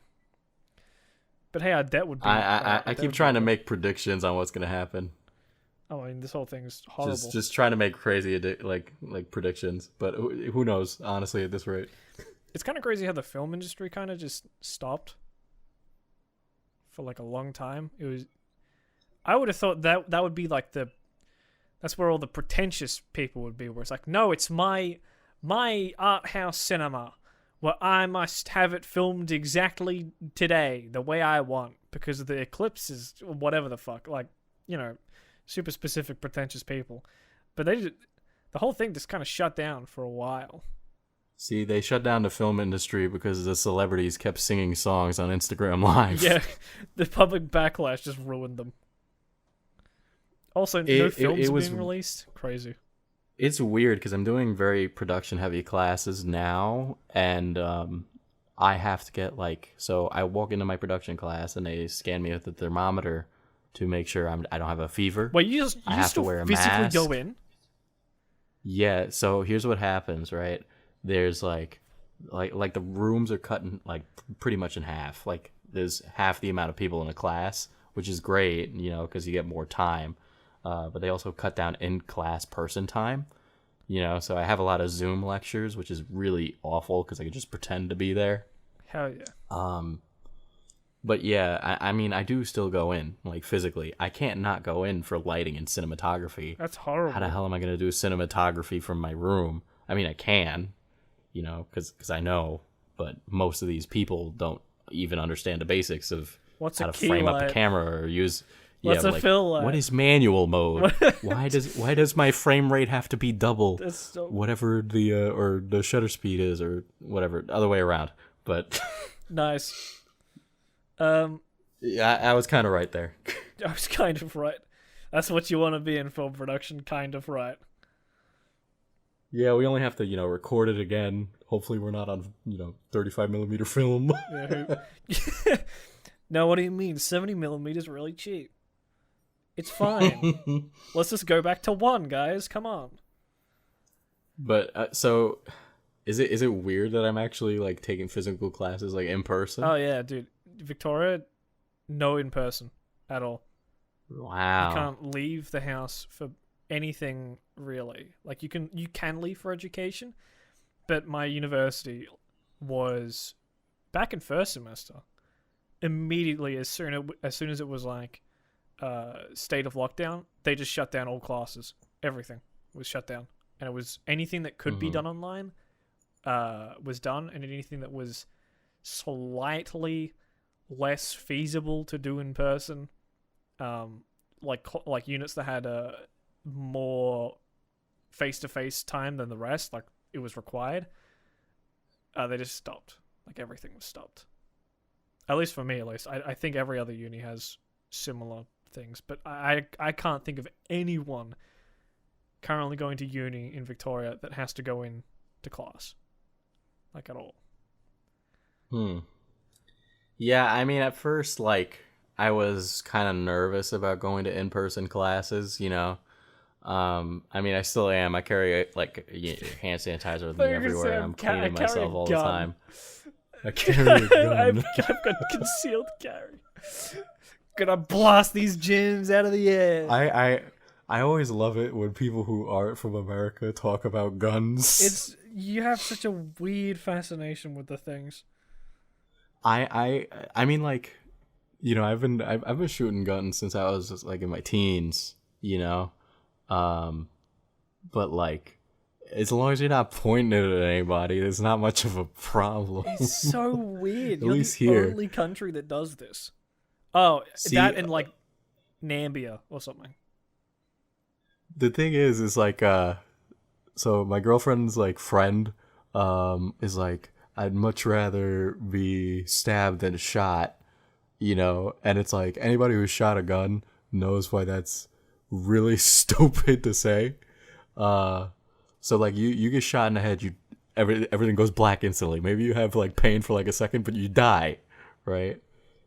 But hey, our debt would be. I keep trying to make predictions on what's gonna happen. Oh, I mean, this whole thing's horrible. Just trying to make crazy like predictions, but who knows? Honestly, at this rate, it's kind of crazy how the film industry kind of just stopped for like a long time. It was. I would have thought that would be like that's where all the pretentious people would be. Where it's like, no, it's my art house cinema, where I must have it filmed exactly today, the way I want, because of the eclipses, or whatever the fuck. Like, super specific pretentious people. But the whole thing just kind of shut down for a while. See, they shut down the film industry because the celebrities kept singing songs on Instagram Live. Yeah, the public backlash just ruined them. Also, no films being released. Crazy. It's weird because I'm doing very production heavy classes now, and I have to get so I walk into my production class and they scan me with the thermometer to make sure I don't have a fever. Wait, you have still to wear a physically mask. go in? Yeah, so here's what happens, right? There's like the rooms are cut in pretty much in half. Like, there's half the amount of people in a class, which is great, because you get more time. But they also cut down in-class person time, so I have a lot of Zoom lectures, which is really awful because I could just pretend to be there. Hell yeah. But yeah, I mean, I do still go in, physically. I can't not go in for lighting and cinematography. That's horrible. How the hell am I going to do cinematography from my room? I mean, I can, because I know, but most of these people don't even understand the basics of how to frame up a camera or use... What's a fill light? What is manual mode? Why does my frame rate have to be double? Whatever the shutter speed is, or whatever, other way around. But nice. Yeah, I was kind of right there. I was kind of right. That's what you want to be in film production, kind of right. Yeah, we only have to, record it again. Hopefully we're not on, 35mm film. No, what do you mean? 70mm is really cheap. It's fine. Let's just go back to 1, guys. Come on. But, so, Is it weird that I'm actually like taking physical classes like in person? Oh yeah, dude. Victoria, no in person at all. You Wow. can't leave the house for anything really. Like you can leave for education, but my university was back in first semester. Immediately, as soon as it was like state of lockdown, they just shut down all classes. Everything was shut down, and it was anything that could be done online was done, and anything that was slightly less feasible to do in person, like units that had more face-to-face time than the rest, like it was required, they just stopped. Like everything was stopped. At least for me, at least. I think every other uni has similar things, but I can't think of anyone currently going to uni in Victoria that has to go in to class. Like at all. Yeah, I mean, at first, like, I was kind of nervous about going to in-person classes, you know. I mean, I still am. I carry, like, hand sanitizer with me everywhere, and I'm cleaning myself all the time. I carry a gun. I've got concealed carry. Gonna blast these gyms out of the air. I always love it when people who aren't from America talk about guns. You have such a weird fascination with the things. I mean, like, you know, I've been shooting guns since I was just, like, in my teens, you know, but like, as long as you're not pointing it at anybody, there's not much of a problem. It's so weird. At least here, only country that does this. Oh, see, that and like Nambia or something. The thing is like, so my girlfriend's like friend, is like, I'd much rather be stabbed than shot, you know, and it's like anybody who's shot a gun knows why that's really stupid to say. So like you get shot in the head, everything goes black instantly. Maybe you have like pain for like a second, but you die, right?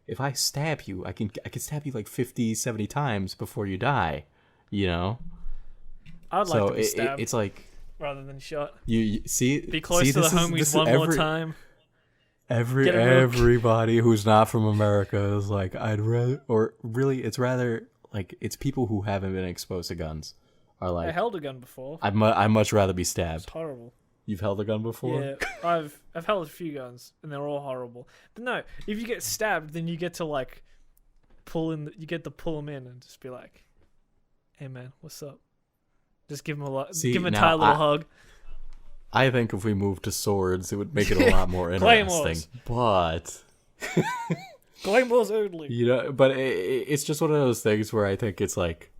If I stab you, I can stab you like 50, 70 times before you die, you know? I'd like to be stabbed. It's like rather than shot. You see, be close to the homies one more time. Everybody who's not from America is like, I'd rather, or really, it's rather like it's people who haven't been exposed to guns are like, I held a gun before. I'd much rather be stabbed. It's horrible. You've held a gun before? Yeah, I've held a few guns and they're all horrible. But no, if you get stabbed, then you get to like pull them in and just be like, "Hey man, what's up?" Just give him give him a tight little hug. I think if we moved to swords, it would make it a lot more interesting. But Claymores only. You know, but it's just one of those things where I think it's like,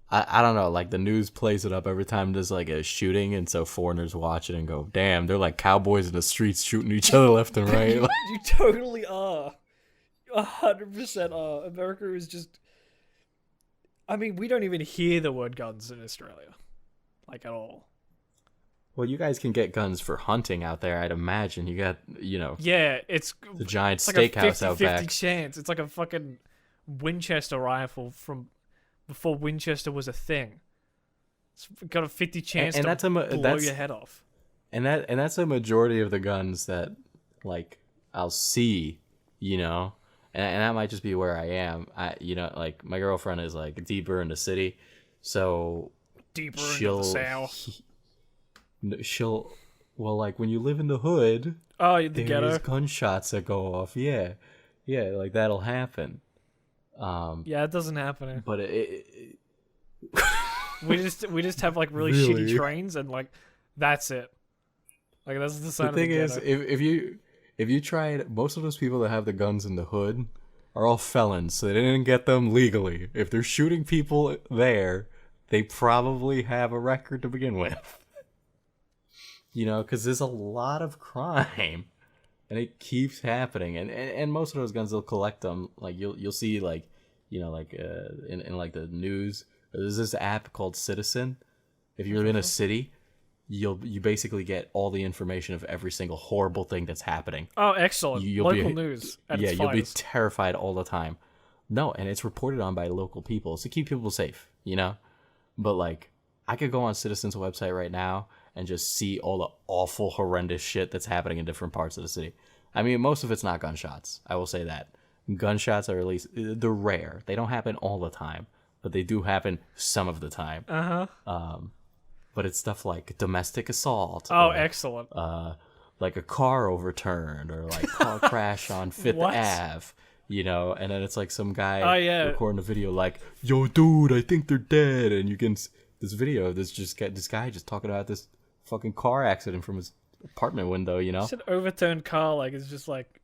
I don't know, like the news plays it up every time there's like a shooting, and so foreigners watch it and go, damn, they're like cowboys in the streets shooting each other left and right. You totally are. 100% are. America is just... I mean, we don't even hear the word guns in Australia. Like, at all. Well, you guys can get guns for hunting out there, I'd imagine. You got, you know... Yeah, it's... the giant like steakhouse out back. 50-50 chance. It's like a fucking Winchester rifle from... before Winchester was a thing. It's got a 50 chance to blow your head off. And that's a majority of the guns that, like, I'll see, you know? And that might just be where I am. You know, like, my girlfriend is, like, deeper in the city, so... Deeper into the south. Well, like, when you live in the hood... Oh, the ghetto? There's gunshots that go off, yeah. Yeah, like, that'll happen. Yeah, it doesn't happen. But we just have like really shitty trains, and like that's it. Like that's the sign. The thing of the is, if you try it, most of those people that have the guns in the hood are all felons, so they didn't get them legally. If they're shooting people there, they probably have a record to begin with. You know, because there's a lot of crime. And it keeps happening, and most of those guns, they'll collect them. Like you'll see, like, you know, like in like the news, there's this app called Citizen. If you live in a city, you basically get all the information of every single horrible thing that's happening. Oh, excellent! Local news. Yeah, you'll be terrified all the time. No, and it's reported on by local people to keep people safe. You know, but like I could go on Citizen's website right now and just see all the awful, horrendous shit that's happening in different parts of the city. I mean, most of it's not gunshots. I will say that. Gunshots are at least, they're rare. They don't happen all the time, but they do happen some of the time. But it's stuff like domestic assault. Oh, or, excellent. like a car overturned, or like car crash on Fifth Ave. You know, and then it's like some guy recording a video like, "Yo, dude, I think they're dead," and you can this video. This guy just talking about this fucking car accident from his apartment window. You know, Just an overturned car, like it's just like,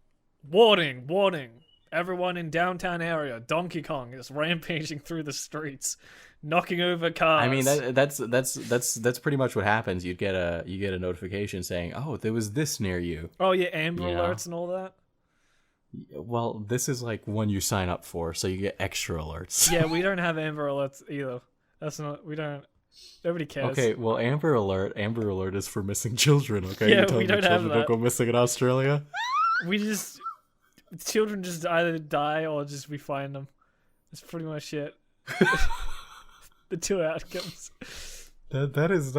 warning, warning, everyone in downtown area, Donkey Kong is rampaging through the streets, knocking over cars. I mean, that's pretty much what happens. You get a notification saying, "Oh, there was this near you." Oh yeah, Amber Alerts and all that. Well, this is like one you sign up for, so you get extra alerts. Yeah, we don't have Amber Alerts either. Nobody cares. Okay, well, Amber Alert is for missing children, okay? Yeah, You're telling we don't me have children that. don't go missing in Australia? Children just either die or just we find them. That's pretty much it. The two outcomes. That's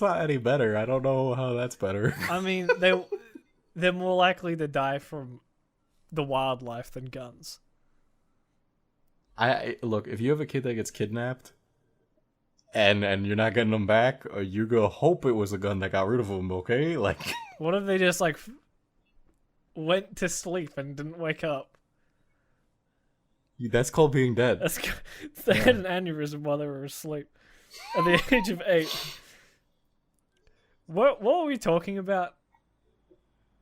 not any better. I don't know how that's better. I mean, they're more likely to die from the wildlife than guns. Look, if you have a kid that gets kidnapped and you're not getting them back, you're gonna hope it was a gun that got rid of them, okay? Like, what if they just like went to sleep and didn't wake up? that's called being dead. They had an aneurysm while they were asleep at the age of 8. What were we talking about?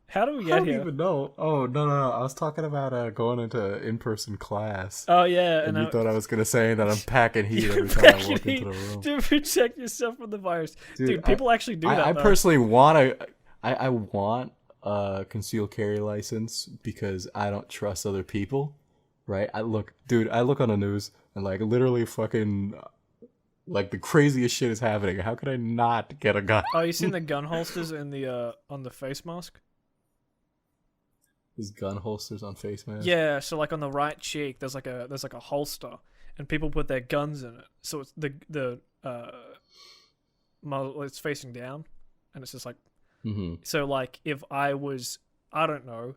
How do we get here? I don't even know. Oh, no. I was talking about going into in-person class. Oh, yeah. And you thought I was going to say that I'm packing heat every time I walk into the room. To protect yourself from the virus. Dude, people actually do that, I personally want I want a concealed carry license because I don't trust other people, right? I look on the news and like literally fucking... like the craziest shit is happening. How could I not get a gun? Oh, you seen the gun holsters in the on the face mask? There's gun holsters on face masks? Yeah, so like on the right cheek, there's like a holster, and people put their guns in it. So it's the muzzle, it's facing down, and it's just like. Mm-hmm. So like if I was, I don't know,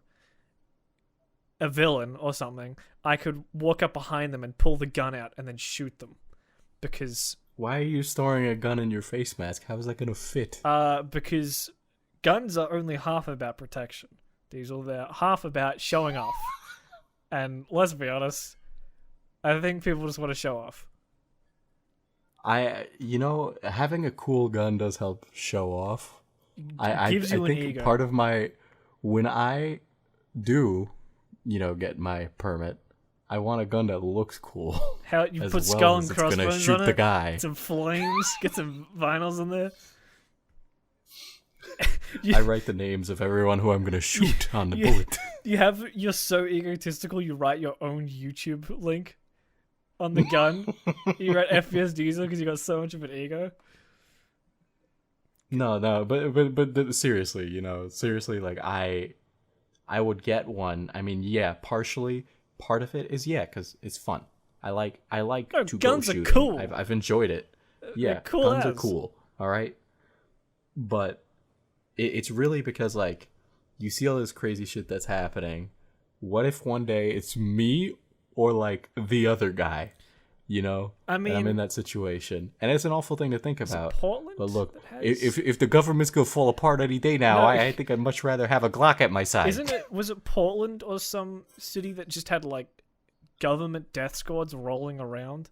a villain or something, I could walk up behind them and pull the gun out and then shoot them, because. Why are you storing a gun in your face mask? How is that gonna fit? Because guns are only half about protection. These are they're half about showing off. And let's be honest, I think people just want to show off. Having a cool gun does help show off. Gives you I an think ego. part of when I do, get my permit, I want a gun that looks cool. How you as put well skull as and it's gonna crossbones shoot on the it, guy. some flames, get some vinyls in there. I write the names of everyone who I'm gonna shoot on the bullet. You're so egotistical. You write your own YouTube link on the gun. You write FPS Diesel because you got so much of an ego. No, but seriously, like I would get one. I mean, yeah, partially. Part of it is because it's fun. I like to guns go are shooting. cool. I've enjoyed it. Yeah, cool guns are as. cool. All right, but it's really because like you see all this crazy shit that's happening. What if one day it's me or like the other guy? I mean, and I'm in that situation, and it's an awful thing to think about. Portland? But look, if the government's gonna fall apart any day now, I think I'd much rather have a Glock at my side. Was it Portland or some city that just had like government death squads rolling around,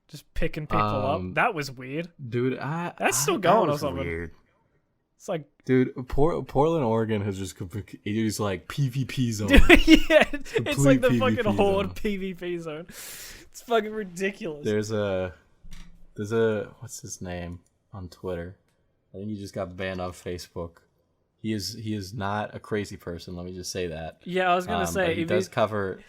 just picking people up? That was weird, dude. That's still going that or something. Weird. It's like, dude, Portland, Oregon has just it is like PvP zone. yeah, it's like the PvP fucking zone. horde PvP zone. It's fucking ridiculous. There's a what's his name on Twitter? I think he just got banned on Facebook. He is not a crazy person. Let me just say that. Yeah, I was gonna say he does cover.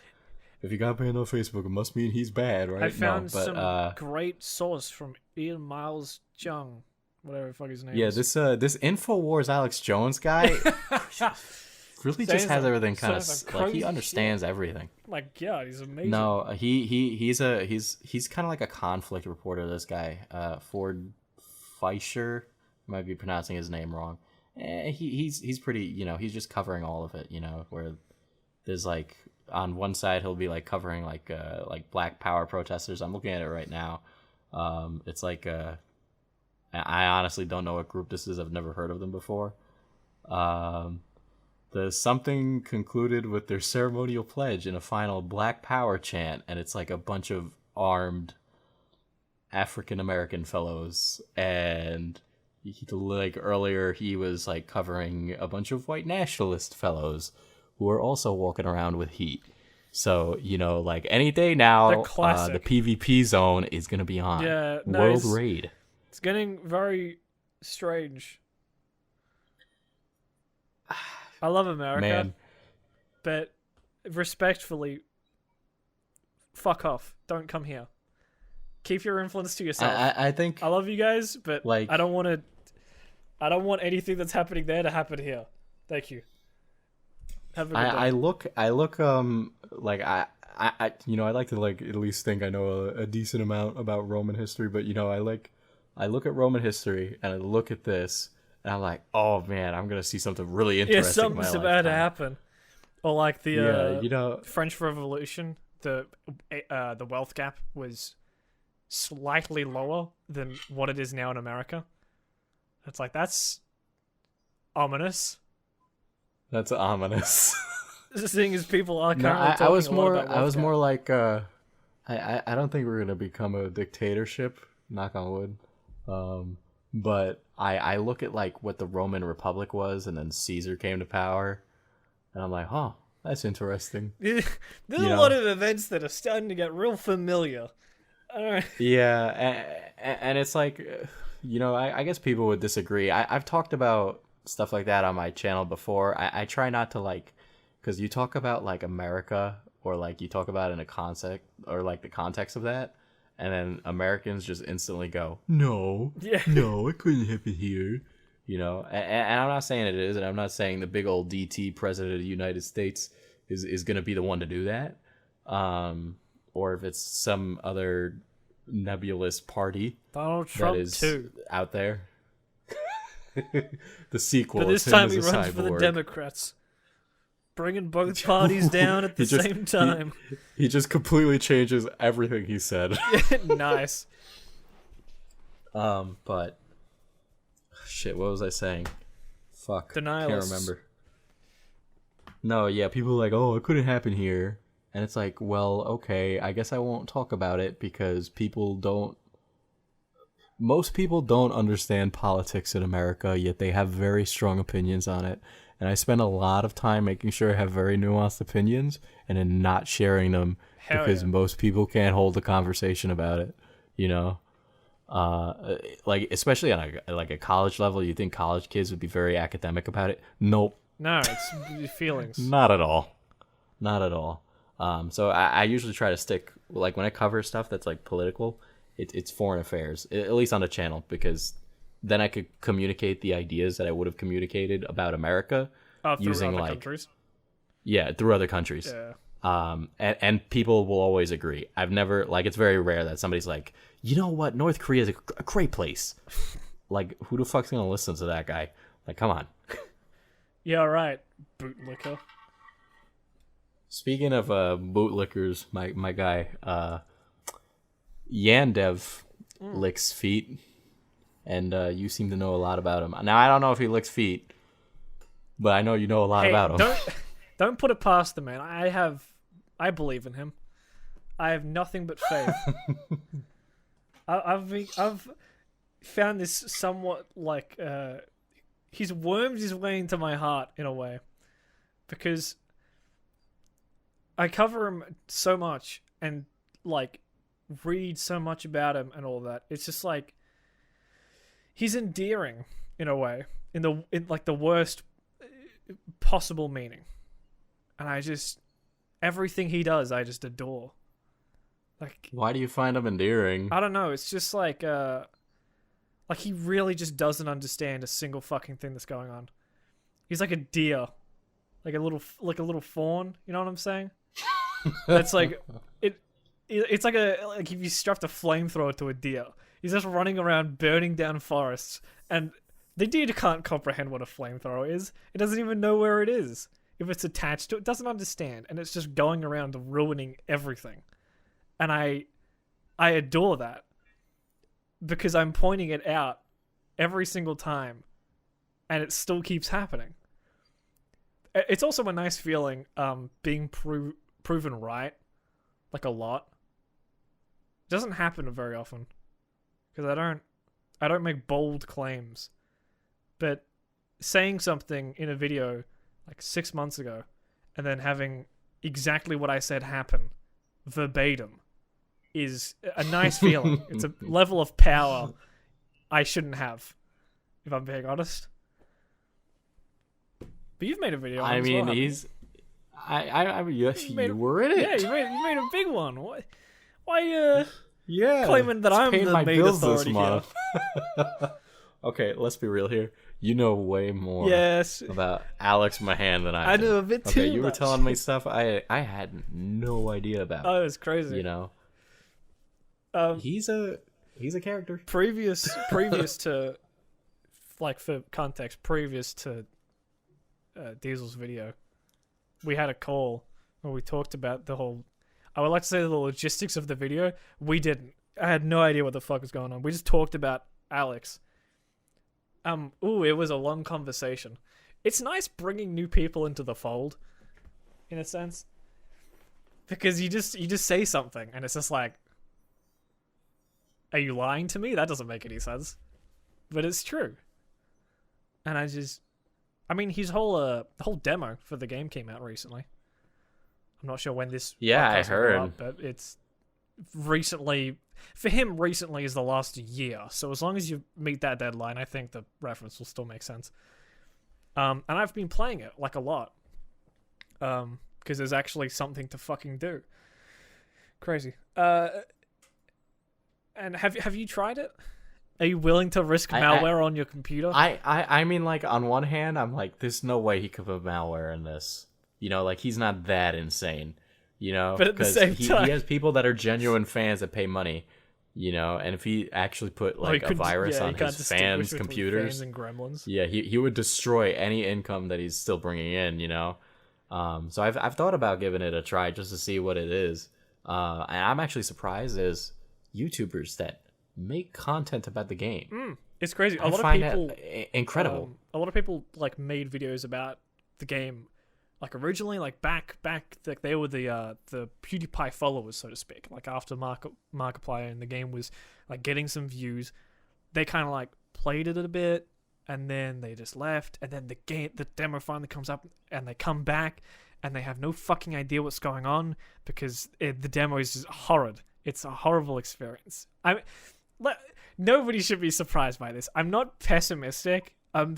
If he got banned on Facebook, it must mean he's bad, right? I found some great source from Ian Miles Chung, whatever the fuck his name is. This Infowars Alex Jones guy really just has everything kind of like he understands everything. Like, yeah, he's amazing. No, he's kind of like a conflict reporter. This guy, Ford Fischer. Might be pronouncing his name wrong. He's pretty, he's just covering all of it, where there's like on one side he'll be like covering like Black Power protesters. I'm looking at it right now. It's like I honestly don't know what group this is. I've never heard of them before. The something concluded with their ceremonial pledge in a final Black Power chant, and it's like a bunch of armed African American fellows, and like earlier he was like covering a bunch of white nationalist fellows who are also walking around with heat. So like any day now, the PvP zone is gonna be on. Yeah, no, World Raid. It's getting very strange. I love America, man, but respectfully, fuck off. Don't come here. Keep your influence to yourself. I think I love you guys, but like I don't want anything that's happening there to happen here. Thank you. Have a good day. I look like I like to like at least think I know a decent amount about Roman history, but I look at Roman history and I look at this and I'm like, oh man, I'm gonna see something really interesting. Yeah, something's about to happen. Or like the French Revolution, the wealth gap was slightly lower than what it is now in America. It's like that's ominous. That's ominous. Seeing as people are currently I was talking a lot more about wealth I was gap. more like I don't think we're gonna become a dictatorship, knock on wood. But I look at like what the Roman Republic was, and then Caesar came to power, and I'm like, huh, that's interesting. There's a lot of events that are starting to get real familiar. Yeah, and it's like, I guess people would disagree. I've talked about stuff like that on my channel before. I try not to like, because you talk about like America, or like you talk about it in a concept, or like the context of that, and then Americans just instantly go, no, it couldn't happen here. And I'm not saying it is, and I'm not saying the big old DT president of the United States is going to be the one to do that. Or if it's some other nebulous party Donald Trump that is too. out there. The sequel. But this time he runs for the Democrats, bringing both parties down at the same time. He just completely changes everything he said. Nice. But shit, what was I saying? Fuck, Denialists. Can't remember. No, yeah, people are like, oh, it couldn't happen here. And it's like, well, okay, I guess I won't talk about it because most people don't understand politics in America, yet they have very strong opinions on it. And I spend a lot of time making sure I have very nuanced opinions and then not sharing them because most people can't hold a conversation about it, like, especially on a college level. You think college kids would be very academic about it? Nope. No, it's feelings. Not at all. So I usually try to stick, like when I cover stuff that's like political, it's foreign affairs, at least on the channel, because then I could communicate the ideas that I would have communicated about America using like countries. Yeah, through other countries. Yeah. And people will always agree. I've never, like, it's very rare that somebody's like, you know what, North Korea is a great place. Like, who the fuck's gonna listen to that guy? Like, come on. Yeah, right. Bootlicker. Speaking of bootlickers, my guy, Yandere Dev licks feet, and you seem to know a lot about him. Now I don't know if he licks feet, but I know you know a lot about him. Don't put it past the man. I believe in him. I have nothing but faith. I've found this somewhat like he's wormed his way into my heart in a way, because I cover him so much and like read so much about him and all that. It's just like he's endearing in a way, in like the worst possible meaning, and everything he does I just adore. Like, why do you find him endearing? I don't know. It's just like he really just doesn't understand a single fucking thing that's going on. He's like a deer, like a little fawn. You know what I'm saying? That's like it's like if you strapped a flamethrower to a deer. He's just running around burning down forests, and The deer can't comprehend what a flamethrower is. It doesn't even know where it is. If it's attached to it, it doesn't understand, and it's just going around ruining everything. And I adore that because I'm pointing it out every single time, and it still keeps happening. It's also a nice feeling being proven right, like a lot. It doesn't happen very often because I don't make bold claims, but saying something in a video like 6 months ago and then having exactly what I said happen verbatim is a nice feeling. It's a level of power I shouldn't have, if I'm being honest. But you've made a video on it as well, haven't you? Yes, you were in it. Yeah, you made a big one. Why Yeah, claiming that it's I'm paying the my main bills this authority month. Okay, let's be real here. You know way more Yes. about Alex Mahan than I do. know a bit too Okay, you were much. telling me stuff I had no idea about. Oh, it's crazy. You know, he's a character. Previous to, like, for context, previous to Diesel's video, we had a call where we talked about the whole, I would like to say the logistics of the video. We didn't. I had no idea what the fuck was going on. We just talked about Alex. It was a long conversation. It's nice bringing new people into the fold, in a sense, because you just say something and it's just like, are you lying to me? That doesn't make any sense, but it's true. And I mean, his whole demo for the game came out recently. I'm not sure when this. Yeah, I podcast will go heard. up, but it's recently. For him, recently is the last year. So as long as you meet that deadline, I think the reference will still make sense. And I've been playing it like a lot, because there's actually something to fucking do. Crazy. And have you tried it? Are you willing to risk malware on your computer? I mean, like, on one hand, I'm like, there's no way he could put malware in this. You know, like, he's not that insane. You know, but at the same time, he has people that are genuine fans that pay money. You know, and if he actually put like a virus on his fans' computers, fans and gremlins. Yeah, he would destroy any income that he's still bringing in. You know, so I've thought about giving it a try just to see what it is. And I'm actually surprised as YouTubers that make content about the game. It's crazy. I find that incredible. A lot of people like made videos about the game, like originally, like back, like they were the PewDiePie followers, so to speak. Like after Markiplier and the game was like getting some views, they kind of like played it a bit, and then they just left. And then the demo finally comes up, and they come back, and they have no fucking idea what's going on because the demo is just horrid. It's a horrible experience. Nobody should be surprised by this. I'm not pessimistic. I'm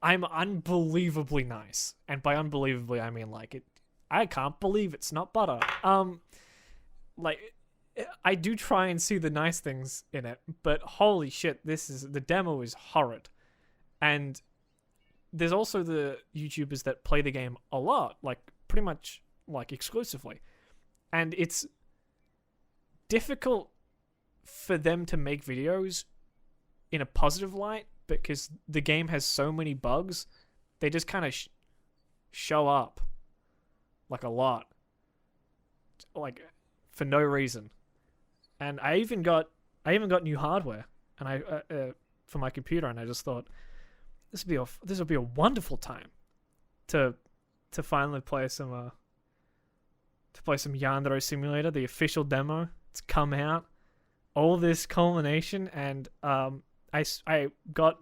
unbelievably nice, and by unbelievably I mean like it. I can't believe it's not butter. Like I do try and see the nice things in it, but holy shit, the demo is horrid. And there's also the YouTubers that play the game a lot, like pretty much like exclusively, and it's difficult for them to make videos in a positive light because the game has so many bugs. They just kind of show up like a lot, like for no reason. And I even got new hardware, and I for my computer, and I just thought this would be a wonderful time to finally play some Yandere Simulator, the official demo. It's come out, all this culmination, and I got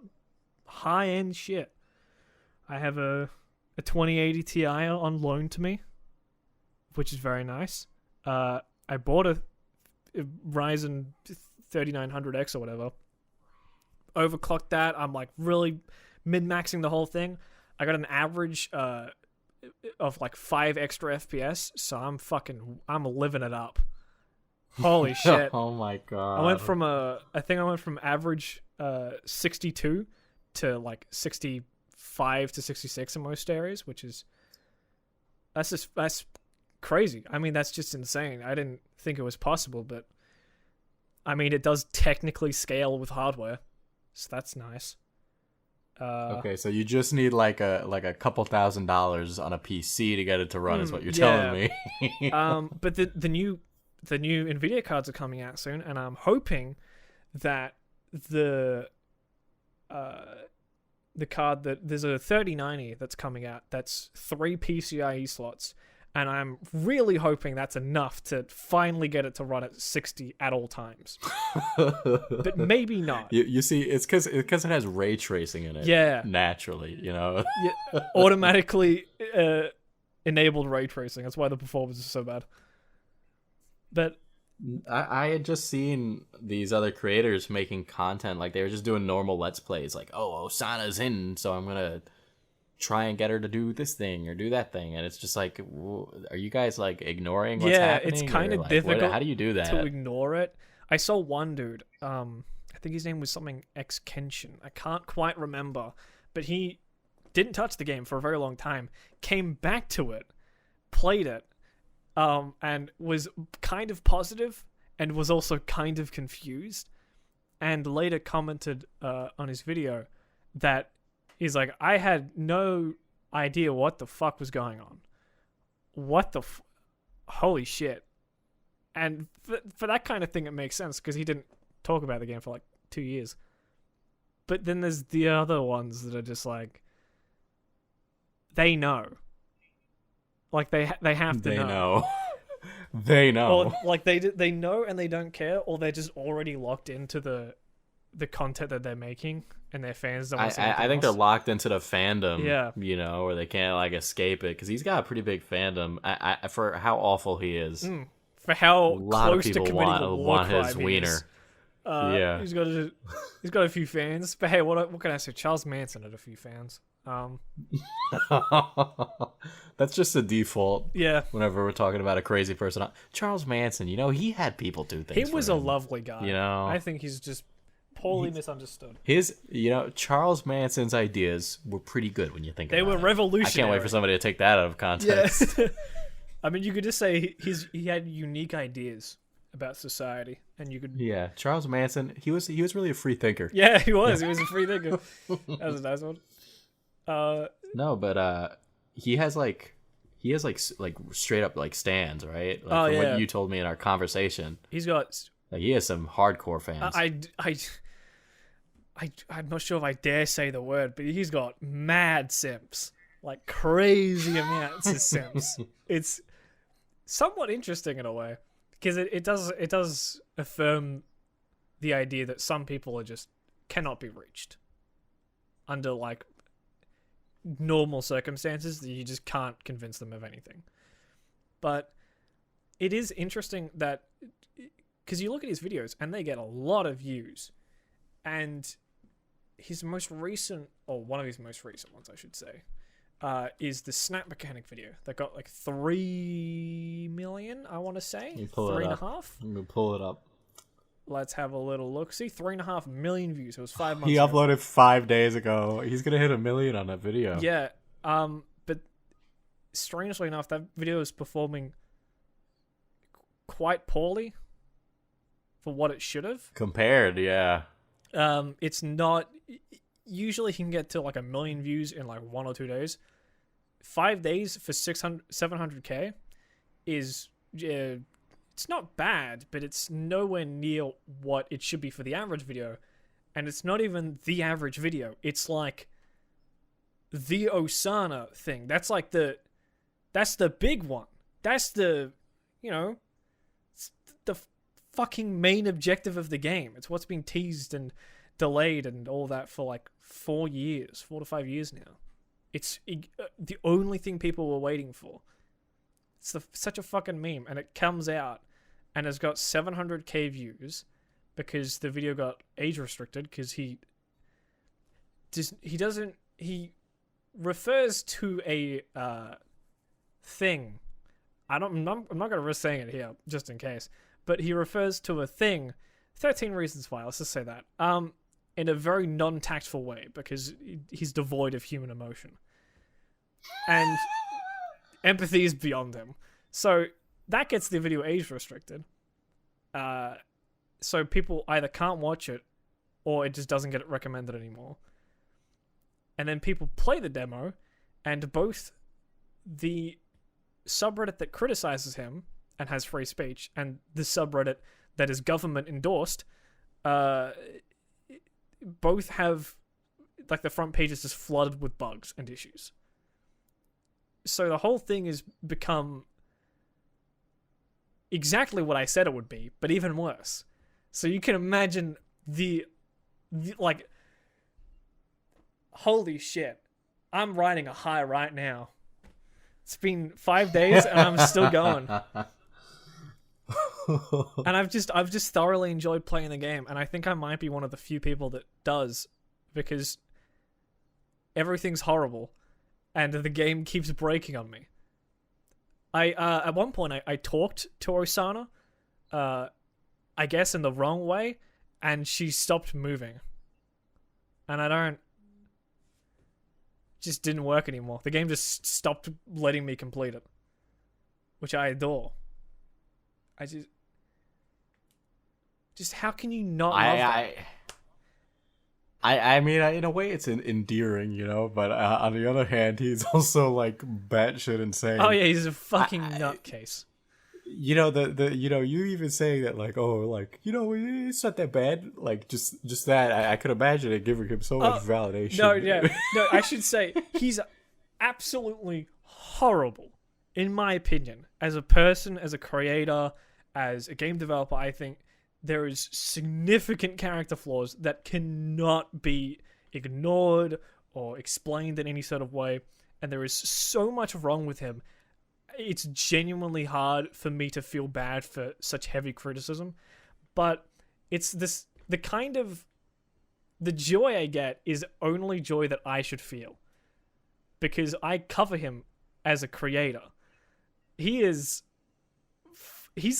high end shit. I have a 2080 Ti on loan to me, which is very nice. I bought a Ryzen 3900X or whatever. Overclocked that. I'm like really min-maxing the whole thing. I got an average of like 5 extra FPS, so I'm living it up. Holy shit. Oh my god. I went from average 62 to like 65 to 66 in most areas, that's crazy. I mean, that's just insane. I didn't think it was possible, but I mean, it does technically scale with hardware, so that's nice. Okay, so you just need like a couple $1,000s on a PC to get it to run, is what you're telling me. But the new Nvidia cards are coming out soon, and I'm hoping that the card that there's a 3090 that's coming out that's 3 PCIe slots, and I'm really hoping that's enough to finally get it to run at 60 at all times. But maybe not. You see, it's because it has ray tracing in it. Yeah. Naturally, you know. Yeah, automatically enabled ray tracing. That's why the performance is so bad. But I had just seen these other creators making content, like they were just doing normal Let's Plays, like, oh, Osana's in, so I'm gonna try and get her to do this thing or do that thing, and it's just like, are you guys like ignoring what's happening? It's kind of like, difficult. How do you do that? To ignore it. I saw one dude. I think his name was something X Kenshin. I can't quite remember, but he didn't touch the game for a very long time. Came back to it, played it, and was kind of positive, and was also kind of confused, and later commented on his video that he's like, I had no idea what the fuck was going on. Holy shit. And for that kind of thing, it makes sense, because he didn't talk about the game for like 2 years. But then there's the other ones that are just like, they know. Like, they have to know. They know. They know. Or, like, they know and they don't care, or they're just already locked into the content that they're making, and their fans don't want to see anything I think else. they're locked into the fandom, Yeah. you know, where they can't like escape it, because he's got a pretty big fandom. For how awful he is. For how A lot close of people to committing a war want crime his he wiener. is. Yeah. He's got a few fans, but hey, what can I say? Charles Manson had a few fans. That's just the default. Yeah, Whenever we're talking about a crazy person, Charles Manson, you know, he had people do things. he was for a him, lovely guy. You know, I think he's just poorly misunderstood. Charles Manson's ideas were pretty good when you think They about were it. revolutionary. I can't wait for somebody to take that out of context. Yeah. I mean, you could just say he had unique ideas about society, and you could. Yeah, Charles Manson, he was really a free thinker. Yeah, he was. He was a free thinker. That was a nice one. No, but he has like straight up like stands, right? Like, Oh, from yeah. what you told me in our conversation, He's got. like, he has some hardcore fans. I'm not sure if I dare say the word, but he's got mad simps, like crazy amounts of simps. It's somewhat interesting in a way, because it does affirm the idea that some people are just cannot be reached under like normal circumstances, that you just can't convince them of anything. But it is interesting that, because you look at his videos and they get a lot of views, and his most recent, or one of his most recent ones, I should say, is the snap mechanic video that got like 3 million, I want to say. You pull it up. 3.5. I'm gonna pull it up. Let's have a little look. See, 3.5 million views. It was 5 months He ago. uploaded 5 days ago. He's gonna hit 1 million on that video. Yeah. But strangely enough, that video is performing quite poorly for what it should have. Compared, yeah. It's not. Usually, he can get to like 1 million views in like 1 or 2 days. 5 days for 700K is. It's not bad, but it's nowhere near what it should be for the average video. And it's not even the average video. It's like the Osana thing. That's like that's the big one. That's the, it's the fucking main objective of the game. It's what's been teased and delayed and all that for like 4 to 5 years now. It's the only thing people were waiting for. It's such a fucking meme, and it comes out and has got 700K views because the video got age restricted, because he refers to a thing. I'm not going to risk saying it here just in case, but he refers to a thing, 13 Reasons Why, let's just say that, in a very non-tactful way, because he's devoid of human emotion. And empathy is beyond him. So that gets the video age restricted. So people either can't watch it, or it just doesn't get it recommended anymore. And then people play the demo, and both the subreddit that criticizes him and has free speech and the subreddit that is government endorsed, both have like the front page is just flooded with bugs and issues. So the whole thing has become exactly what I said it would be, but even worse. So you can imagine the like, holy shit, I'm riding a high right now. It's been 5 days and I'm still going. And I've just thoroughly enjoyed playing the game, and I think I might be one of the few people that does, because everything's horrible and the game keeps breaking on me. I at one point I talked to Osana, I guess in the wrong way, and she stopped moving. And just didn't work anymore. The game just stopped letting me complete it, which I adore. Just how can you not love that? I mean, in a way, it's endearing, you know. But on the other hand, he's also like batshit insane. Oh yeah, he's a fucking nutcase. You know you even saying that, like, oh, like, it's not that bad. Like just that, I could imagine it giving him so much validation. No, I should say he's absolutely horrible, in my opinion, as a person, as a creator, as a game developer. I think there is significant character flaws that cannot be ignored or explained in any sort of way, and there is so much wrong with him. It's genuinely hard for me to feel bad for such heavy criticism, but it's the joy I get is only joy that I should feel, because I cover him as a creator. He's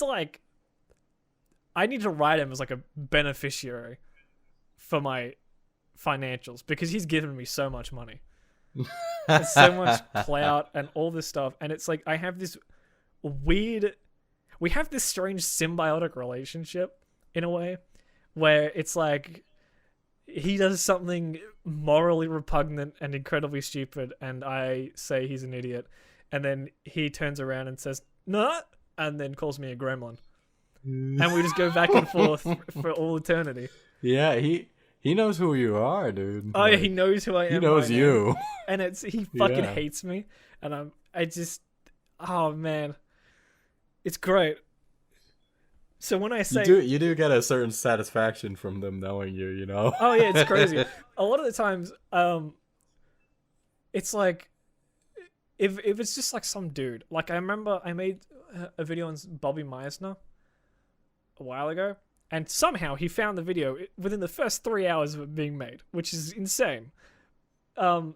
like, I need to write him as like a beneficiary for my financials, because he's given me so much money. There's so much clout and all this stuff, and it's like we have this strange symbiotic relationship in a way, where it's like he does something morally repugnant and incredibly stupid, and I say he's an idiot, and then he turns around and says "nah," and then calls me a gremlin, and we just go back and forth for all eternity. Yeah, he knows who you are, dude. Oh, like, yeah, he knows who I am. He knows you. And he fucking hates me. And oh man. It's great. So when I say... You do get a certain satisfaction from them knowing you, you know? Oh yeah, it's crazy. A lot of the times, it's like, if it's just like some dude. Like, I remember I made a video on Bobby Meisner a while ago, and somehow he found the video within the first 3 hours of it being made, which is insane. But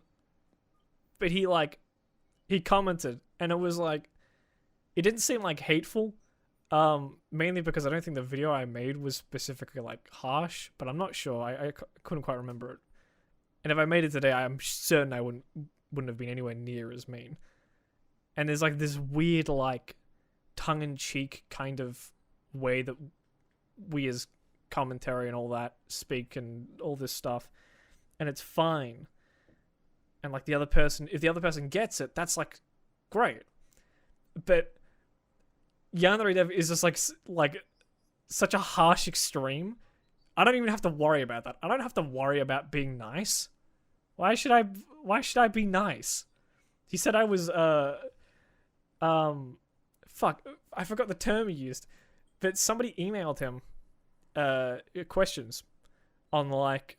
he commented, and it was like, it didn't seem like hateful, mainly because I don't think the video I made was specifically like harsh, but I'm not sure. I couldn't quite remember it. And if I made it today, I'm certain I wouldn't have been anywhere near as mean. And there's like this weird, like, tongue-in-cheek kind of way that we as commentary and all that speak and all this stuff, and it's fine. And like, if the other person gets it, that's like great. But Yandere Dev is just like such a harsh extreme. I don't even have to worry about that. I don't have to worry about being nice. Why should I be nice? He said I was fuck, I forgot the term he used. But somebody emailed him questions on like,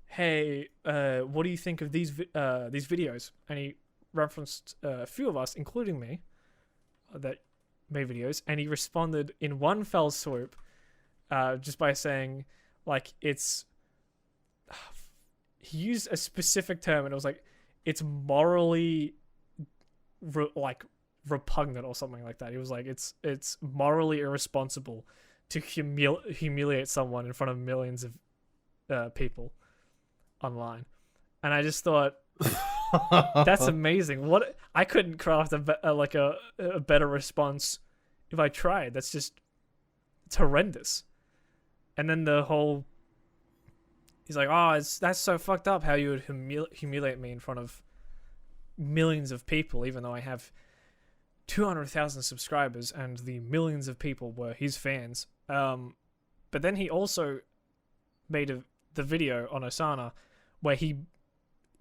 hey, what do you think of these videos? And he referenced a few of us, including me, that made videos, and he responded in one fell swoop, just by saying, like, he used a specific term, and it was like, it's morally repugnant or something like that. He was like, it's morally irresponsible to humiliate someone in front of millions of people online. And I just thought, that's amazing. What, I couldn't craft a better response if I tried. It's horrendous. And then the whole He's like, oh, that's so fucked up how you would humiliate me in front of millions of people, even though I have 200,000 subscribers and the millions of people were his fans. But then he also made the video on Osana where he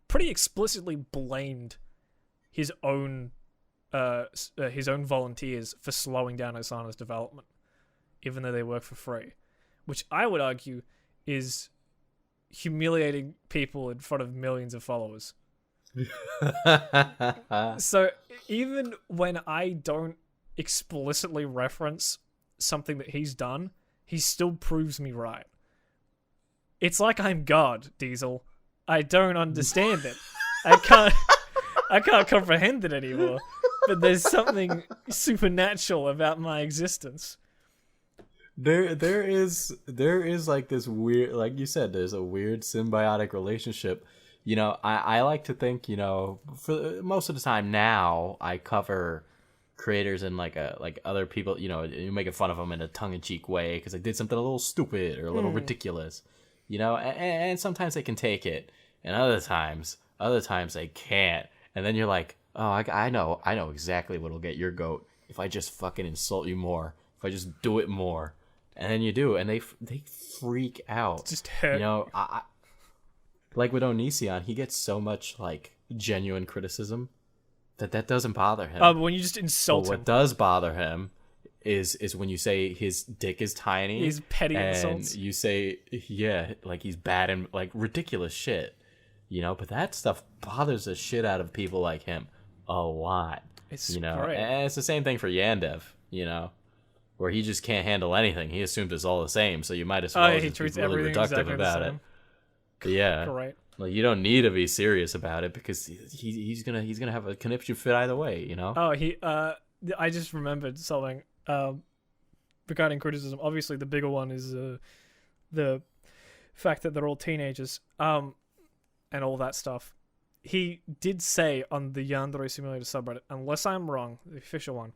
pretty explicitly blamed his own volunteers for slowing down Osana's development, even though they work for free, which I would argue is humiliating people in front of millions of followers. So even when I don't explicitly reference something that he's done, he still proves me right. It's like I'm God, Diesel. I don't understand it. I can't comprehend it anymore. But there's something supernatural about my existence. There is like this weird, like you said, there's a weird symbiotic relationship. You know, I like to think, you know, for most of the time now, I cover creators and like other people, you know, you're making fun of them in a tongue-in-cheek way because they did something a little stupid or a little ridiculous, you know, and sometimes they can take it, and other times they can't, and then you're like, oh, I know exactly what'll get your goat if I just fucking insult you more, if I just do it more. And then you do, and they freak out. Just hurt. You know, I like with Onision, he gets so much like genuine criticism that doesn't bother him. But when you just insult him, what does bother him is when you say his dick is tiny. He's petty and insults. You say, yeah, like he's bad and like ridiculous shit. You know, but that stuff bothers the shit out of people like him a lot. It's you know, great. and it's the same thing for Yandere Dev. You know. Where he just can't handle anything. He assumes it's all the same, so you might as well he treats be really everything reductive exactly about the it. same. Yeah, Great. Like you don't need to be serious about it because he's gonna have a conniption fit either way, you know. Oh, I just remembered something regarding criticism. Obviously, the bigger one is the fact that they're all teenagers, and all that stuff. He did say on the Yandere Simulator subreddit, unless I'm wrong, the official one.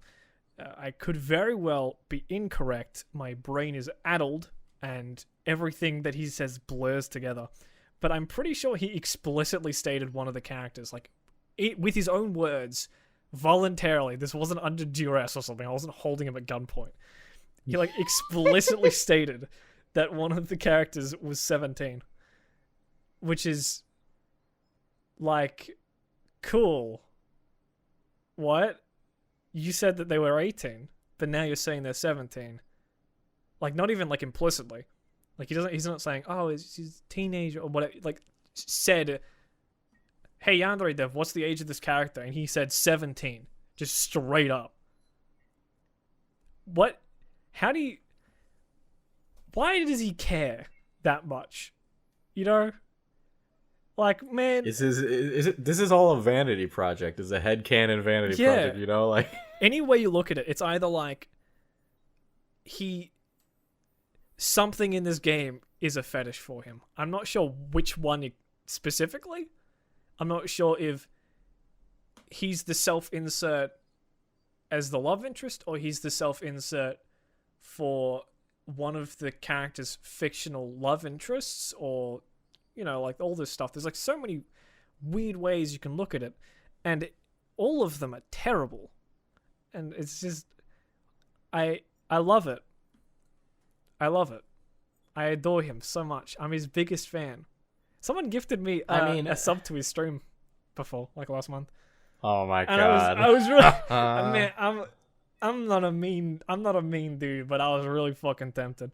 I could very well be incorrect. My brain is addled, and everything that he says blurs together. But I'm pretty sure he explicitly stated one of the characters, like, with his own words, voluntarily. This wasn't under duress or something. I wasn't holding him at gunpoint. He, like, explicitly stated that one of the characters was 17. Which is, like, cool. What? You said that they were 18, but now you're saying they're 17. Like, not even, like, implicitly. Like, he's not saying, oh, he's a teenager or whatever. Like, said, hey, Yandere Dev, what's the age of this character? And he said 17. Just straight up. What? Why does he care that much? You know? Like, man, This is all a vanity project. It's a headcanon vanity project, you know? Like any way you look at it, it's either like something in this game is a fetish for him. I'm not sure which one specifically. I'm not sure if he's the self-insert as the love interest or he's the self-insert for one of the character's fictional love interests, or you know, like all this stuff. There's like so many weird ways you can look at it, and all of them are terrible. And it's just, I love it. I love it. I adore him so much. I'm his biggest fan. Someone gifted me a sub to his stream before, like last month. Oh my and god! I was really, man. I'm not a mean dude, but I was really fucking tempted.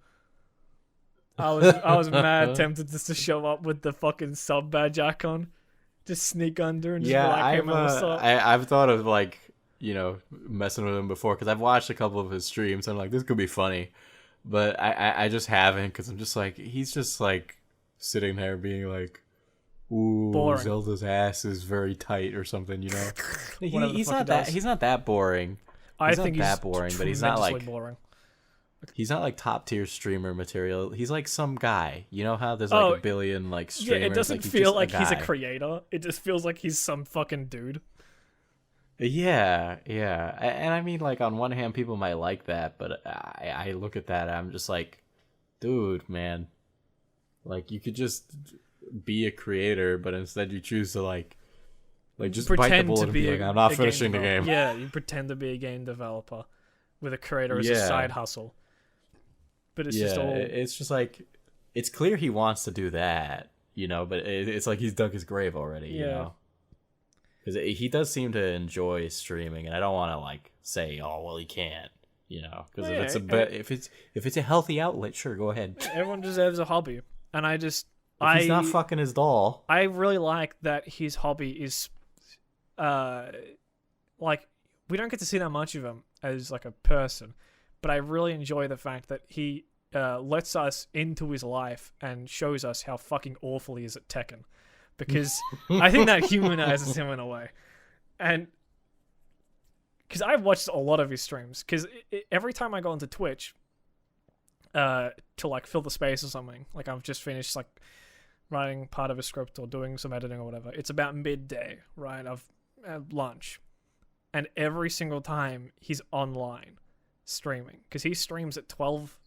I was mad tempted just to show up with the fucking sub badge icon, just sneak under and just be like, hey man, what's up? I've thought of like, you know, messing with him before because I've watched a couple of his streams. And I'm like, this could be funny, but I just haven't because I'm just like, he's just like sitting there being like, ooh, boring. Zelda's ass is very tight or something, you know. He's not that boring. I think he's that boring, but he's not like boring. He's not like top tier streamer material. He's like some guy. You know how there's like a billion like streamers. Yeah, it doesn't like, feel like he's a creator. It just feels like he's some fucking dude. Yeah. And I mean, like on one hand, people might like that, but I look at that and I'm just like, dude, man, Like, you could just be a creator, but instead you choose to like just pretend bite the bullet to and be be like, I'm not finishing the game. Yeah, you pretend to be a game developer with a creator as a Yeah. side hustle. But it's just all. It's just like, it's clear he wants to do that, but it's like he's dug his grave already, Yeah. Because he does seem to enjoy streaming, and I don't want to like say, oh well, he can't, because if it's a healthy outlet, sure, go ahead. Everyone deserves a hobby, and If he's not fucking his doll. I really like that his hobby is, like, we don't get to see that much of him as like a person, but I really enjoy the fact that he lets us into his life and shows us how fucking awful he is at Tekken, because I think that humanizes him in a way, and because I've watched a lot of his streams, because every time I go onto Twitch, to like fill the space or something, like I've just finished like writing part of a script or doing some editing or whatever. It's about midday, right? I've had lunch, and every single time he's online streaming, because he streams at 12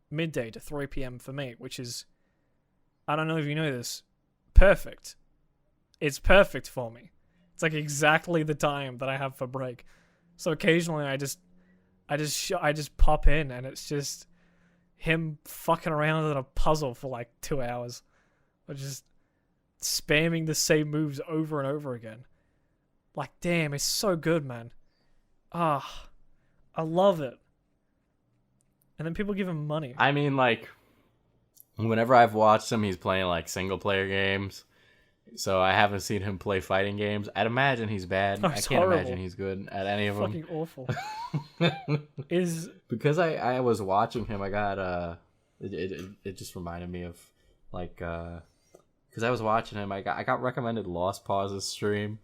midday to 3 p.m. for me, which is, I don't know if you know this, perfect. It's perfect for me. It's like exactly the time that I have for break. So occasionally I just pop in, and it's just him fucking around in a puzzle for like 2 hours, or just spamming the same moves over and over again. Like, damn, it's so good, man. I love it. And then people give him money. I mean, like, whenever I've watched him, he's playing like single player games. So I haven't seen him play fighting games. I'd imagine he's bad. I can't imagine he's good at any of them. Fucking awful. Because I was watching him, I got it just reminded me of like because I was watching him, I got recommended Lost Pause's stream.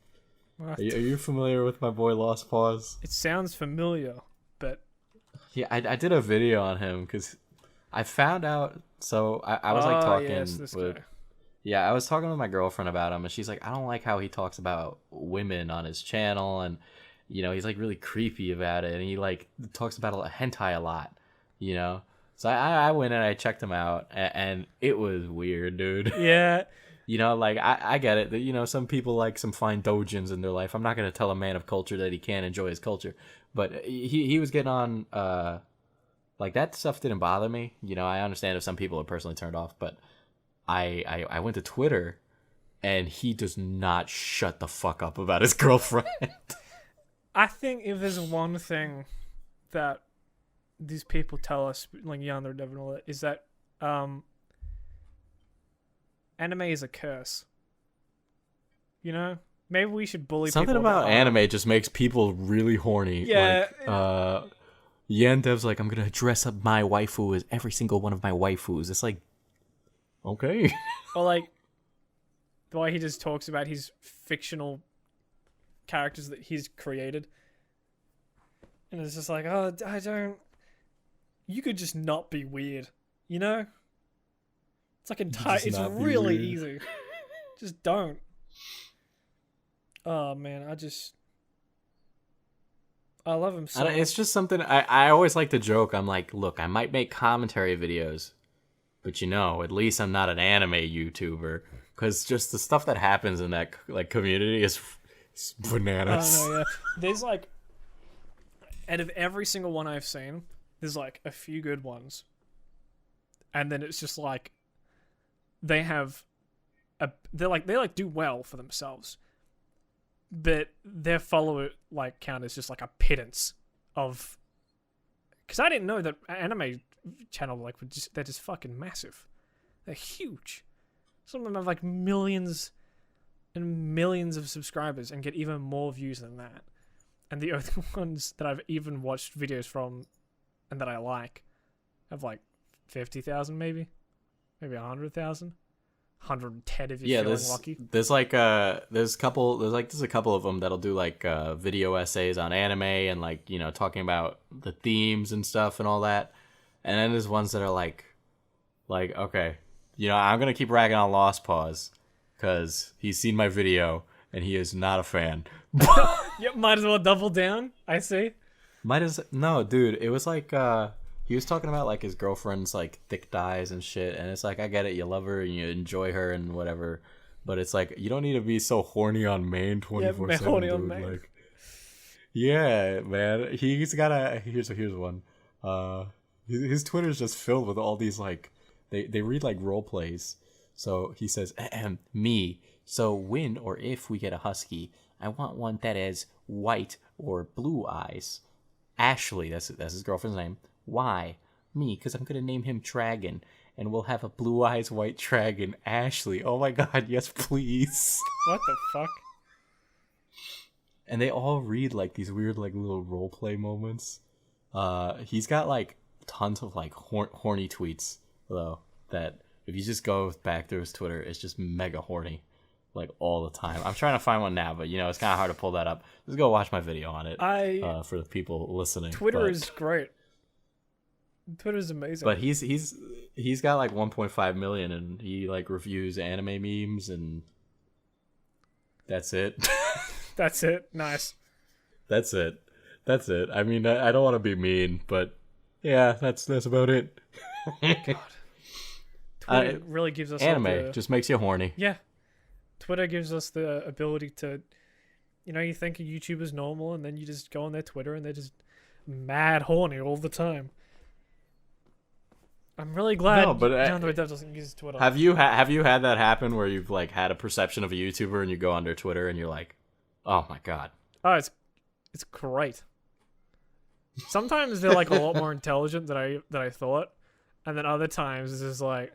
Are you familiar with my boy Lost Pause? It sounds familiar, but yeah, I did a video on him because I found out. So I was like talking with. Guy. Yeah, I was talking with my girlfriend about him, and she's like, I don't like how he talks about women on his channel, and, he's, like, really creepy about it, and he, like, talks about hentai a lot, So I went and I checked him out, and it was weird, dude. Yeah. Like, I get it, that, some people like some fine dojins in their life. I'm not going to tell a man of culture that he can't enjoy his culture, but he was getting on, like, that stuff didn't bother me. I understand if some people are personally turned off, but I went to Twitter, and he does not shut the fuck up about his girlfriend. I think if there's one thing that these people tell us, like Yandere Dev and all that, is that anime is a curse. Maybe we should bully Something people about anime just makes people really horny. Yeah. Like, Yandere Dev's like, I'm going to dress up my waifu as every single one of my waifus. It's like, okay. Or like the way he just talks about his fictional characters that he's created, and it's just like, oh, I don't. You could just not be weird, It's like it's really easy. Just don't. Oh man, I love him so much. It's just something I always like to joke. I'm like, look, I might make commentary videos, but at least I'm not an anime YouTuber, because just the stuff that happens in that like community is bananas. I don't know, yeah. There's like, out of every single one I've seen, there's like a few good ones, and then it's just like they do well for themselves, but their follower like count is just like a pittance of. Because I didn't know that anime channel like they're just fucking massive. They're huge. Some of them have like millions and millions of subscribers and get even more views than that. And the only ones that I've even watched videos from and that I like have like 50,000 maybe 100,000, 110 if you're feeling lucky. There's like there's a couple of them that'll do like video essays on anime and like talking about the themes and stuff and all that. And then there's ones that are like okay, I'm gonna keep ragging on Lost Pause because he's seen my video and he is not a fan. Yep, might as well double down. I see. No, dude. It was like he was talking about like his girlfriend's like thick thighs and shit, and it's like I get it, you love her and you enjoy her and whatever, but it's like you don't need to be so horny on main 24/7, horny on dude. main. Like, yeah, man, he's got a here's one. His Twitter's just filled with all these like they read like role plays. So he says, me. So when or if we get a husky, I want one that has white or blue eyes. Ashley, that's his girlfriend's name. Why? Me, because I'm going to name him Dragon, and we'll have a blue eyes white dragon. Ashley, oh my god, yes please. What the fuck? And they all read like these weird like little role play moments. He's got like tons of like horny tweets though, that if you just go back through his Twitter, it's just mega horny, like all the time. I'm trying to find one now, but it's kind of hard to pull that up. Just go watch my video on it. For the people listening. Twitter is great. Twitter's amazing. But he's got like 1.5 million, and he like reviews anime memes, and that's it. That's it. Nice. That's it. I mean, I don't want to be mean, but yeah, that's about it. God. Twitter really gives us anime just makes you horny. Yeah. Twitter gives us the ability to, you think a YouTuber's normal, and then you just go on their Twitter and they're just mad horny all the time. I'm really glad Yandere Dev doesn't use Twitter. Have you had that happen where you've like had a perception of a YouTuber and you go on their Twitter and you're like, oh my god. Oh, it's great. Sometimes they're like a lot more intelligent than I thought, and then other times it's just like,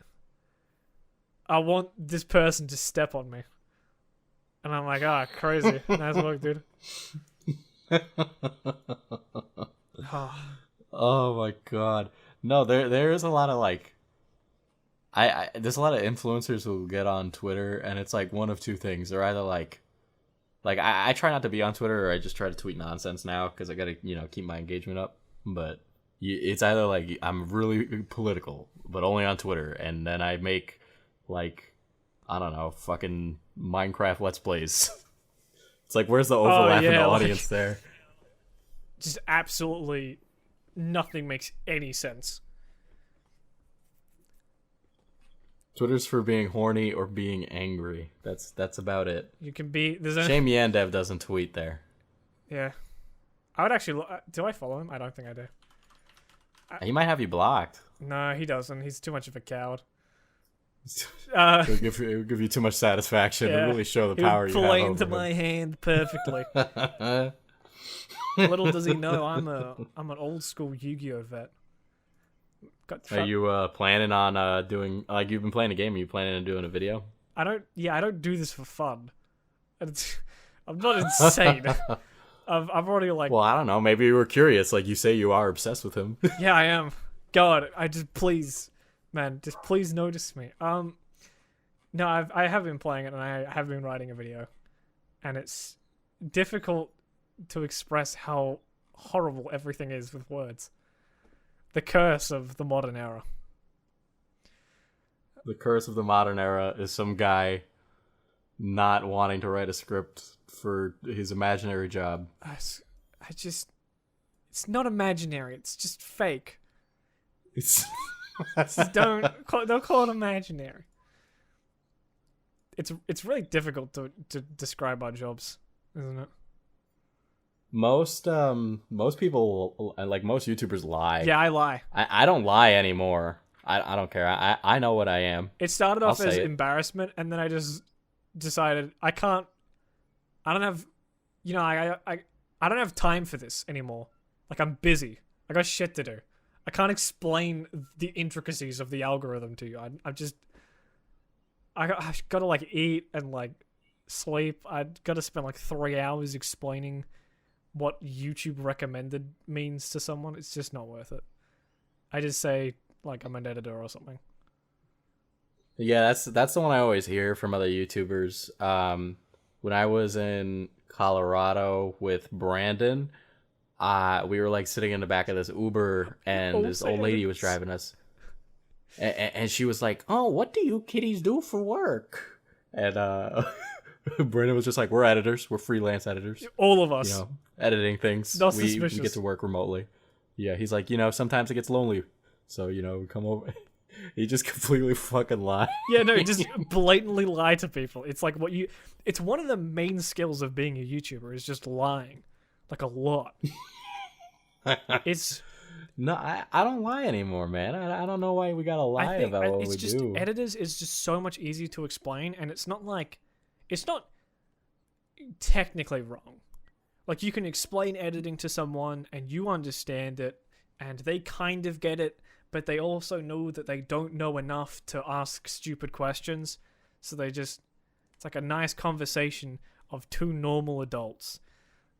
I want this person to step on me, and I'm like, crazy. Nice work, dude. Oh my god. No, there is a lot of like, there's a lot of influencers who get on Twitter, and it's like one of two things. They're either like I try not to be on Twitter, or I just try to tweet nonsense now because I gotta keep my engagement up. But it's either like I'm really political, but only on Twitter, and then I make like, I don't know, fucking Minecraft Let's Plays. It's like, where's the overlap in the audience there? Just absolutely nothing makes any sense. Twitter's for being horny or being angry. That's about it. You can be... Shame Yandere Dev doesn't tweet there. Yeah. I would actually... Do I follow him? I don't think I do. He might have you blocked. No, he doesn't. He's too much of a coward. It would give you too much satisfaction. Yeah. It really show the power you have over play into him. my hand perfectly. Little does he know, I'm an old school Yu-Gi-Oh vet. Are you planning on doing, like, you've been playing a game? Are you planning on doing a video? I don't do this for fun. I'm not insane. I've already like. Well, I don't know. Maybe you were curious. Like you say, you are obsessed with him. Yeah, I am. God, please, man, just please notice me. No, I have been playing it, and I have been writing a video, and it's difficult to express how horrible everything is with words. The curse of the modern era. The curse of the modern era is some guy not wanting to write a script for his imaginary job. It's not imaginary. It's just fake. It's don't call it imaginary. It's really difficult to describe our jobs, isn't it? Most people, like most YouTubers, lie. Yeah, I lie. I don't lie anymore. I don't care. I know what I am. It started off as embarrassment, and then I just decided I don't have, I don't have time for this anymore. Like, I'm busy. I got shit to do. I can't explain the intricacies of the algorithm to you. I got to like eat and like sleep. I got to spend like 3 hours explaining what YouTube recommended means to someone. It's just not worth it. I just say like I'm an editor or something. Yeah, that's the one I always hear from other YouTubers. When I was in Colorado with Brandon, we were like sitting in the back of this Uber, and this old lady was driving us, and she was like, "Oh, what do you kiddies do for work?" And Brandon was just like, "We're editors. We're freelance editors. All of us, editing things. Not we suspicious. get to work remotely." Yeah, he's like, sometimes it gets lonely, so come over. He just completely fucking lied. Yeah, no, just blatantly lie to people. It's like it's one of the main skills of being a YouTuber is just lying, like a lot. It's No, I don't lie anymore, man. I don't know why we gotta lie about what we do. Editors is just so much easier to explain, and it's not technically wrong. Like, you can explain editing to someone and you understand it and they kind of get it, but they also know that they don't know enough to ask stupid questions. So it's like a nice conversation of two normal adults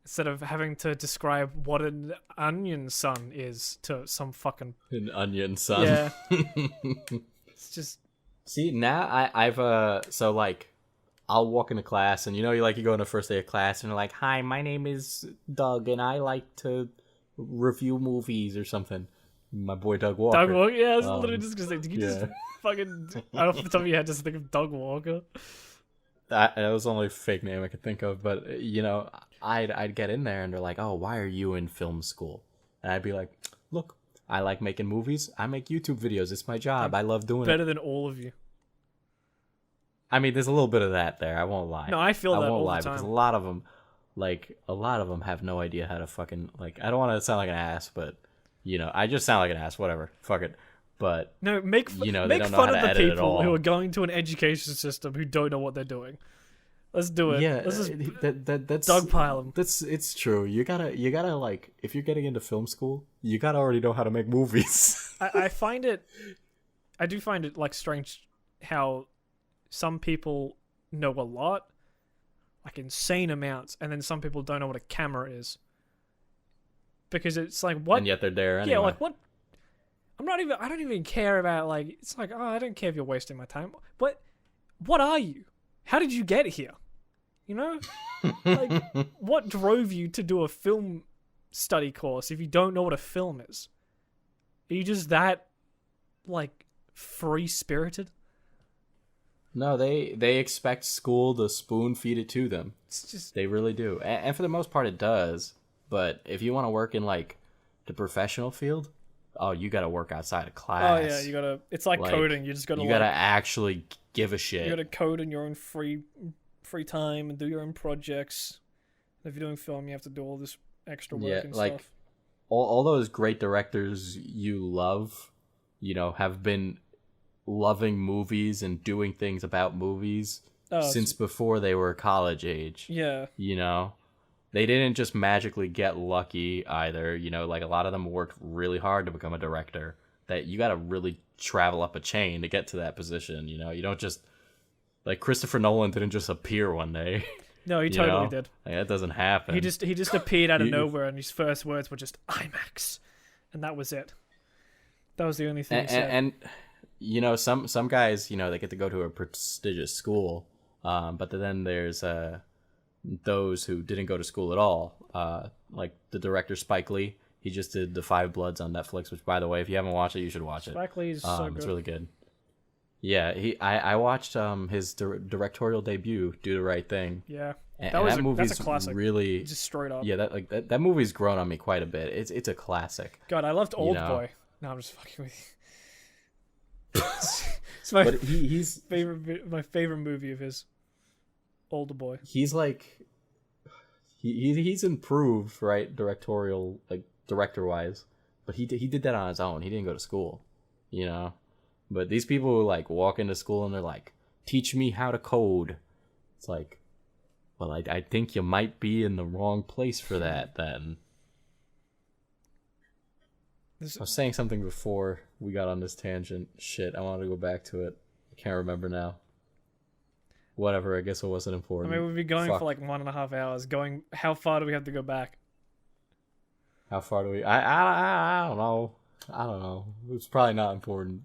instead of having to describe what an onion sun is to some fucking... An onion sun. Yeah. It's just... See, now I've so like I'll walk into class and you go on the first day of class and you're like, "Hi, my name is Doug and I like to review movies or something." My boy Doug Walker. Doug Walker? Yeah, I was literally just gonna say, did you yeah. just fucking off the top of your head just think of Doug Walker? That was the only fake name I could think of, but I'd get in there and they're like, "Oh, why are you in film school?" And I'd be like, "Look, I like making movies. I make YouTube videos. It's my job. I love doing it." Better than all of you. I mean, there's a little bit of that there. I won't lie. No, I feel that all the time. Because a lot of them have no idea how to fucking I don't want to sound like an ass, but I just sound like an ass. Whatever, fuck it. But no, make they fun don't know how to of the edit at people all. who are going to an education system who don't know what they're doing. Let's do it. Yeah, let's just that's dogpile them. It's true. You gotta like, if you're getting into film school, you gotta already know how to make movies. I do find it like strange how some people know a lot, like insane amounts, and then some people don't know what a camera is. Because it's like, what? And yet they're there anyway. Yeah, like what? I don't even care about, like, it's like, oh, I don't care if you're wasting my time. What are you? How did you get here? Like, what drove you to do a film study course if you don't know what a film is? Are you just that, like, free-spirited? No, they expect school to spoon feed it to them. It's just... They really do. And for the most part it does. But if you want to work in, like, the professional field, oh, you gotta work outside of class. Oh, yeah, you gotta... It's like coding. You just gotta... You gotta actually give a shit. You gotta code in your own free time and do your own projects. If you're doing film, you have to do all this extra work and stuff. All those great directors you love, have been loving movies and doing things about movies since before they were college age. Yeah. They didn't just magically get lucky either. Like, a lot of them worked really hard to become a director. That you gotta really travel up a chain to get to that position. You don't just... Like, Christopher Nolan didn't just appear one day. No, he totally did. Like, that doesn't happen. He just appeared out of nowhere, and his first words were just IMAX, and that was it. That was the only thing he said. And some guys, they get to go to a prestigious school, but then there's those who didn't go to school at all. Like the director Spike Lee, he just did The Five Bloods on Netflix, which, by the way, if you haven't watched it, you should watch it. Spike Lee is so good. It's really good. Yeah, I watched his directorial debut, Do the Right Thing. Yeah, that movie's that's a classic. Really, just straight up. Yeah, that movie's grown on me quite a bit. It's a classic. God, I loved Old Boy. No, I'm just fucking with you. It's my he's my favorite movie of his. Old Boy. He's like, he's improved, right, directorial, like, director wise, but he did that on his own. He didn't go to school, But these people who, like, walk into school and they're like, "Teach me how to code." It's like, well, I think you might be in the wrong place for that then. I was saying something before we got on this tangent. Shit, I wanted to go back to it. I can't remember now. Whatever, I guess it wasn't important. I mean, we've been going for like 1.5 hours. How far do we have to go back? How far do we... I don't know. It's probably not important.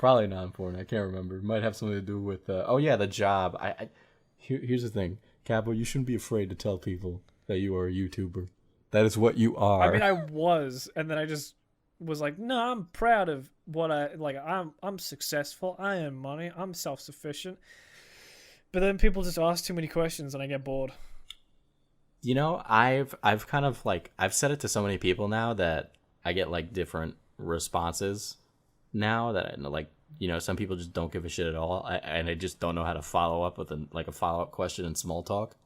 I can't remember. It might have something to do with... the job. Here's the thing. Kappa, you shouldn't be afraid to tell people that you are a YouTuber. That is what you are. I mean, I was, and then I just was like, no, I'm proud of what I'm successful. I earn money. I'm self-sufficient. But then people just ask too many questions, and I get bored. I've kind of, like, I've said it to so many people now that I get like different responses now that like some people just don't give a shit at all, and I just don't know how to follow up with a follow up question in small talk,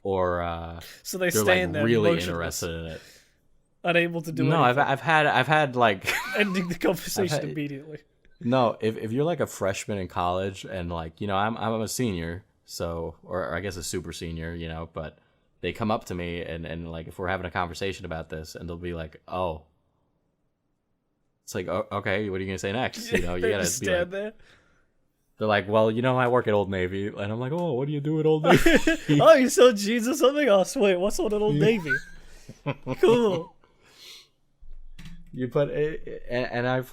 or So they they're stand like there really motionless, interested in it. unable to do No, anything. I've had like Ending the conversation had- immediately. no, if you're like a freshman in college and like I'm a senior, so or I guess a super senior, but they come up to me and like if we're having a conversation about this and they'll be like, oh, it's like, oh, okay, what are you gonna say next? You They gotta just be stand like, there. they're like, well, I work at Old Navy, and I'm like, oh, what do you do at Old Navy? Oh, you saw jeans or something? Oh, sweet. What's on an Old Navy? Cool. You put it, and I've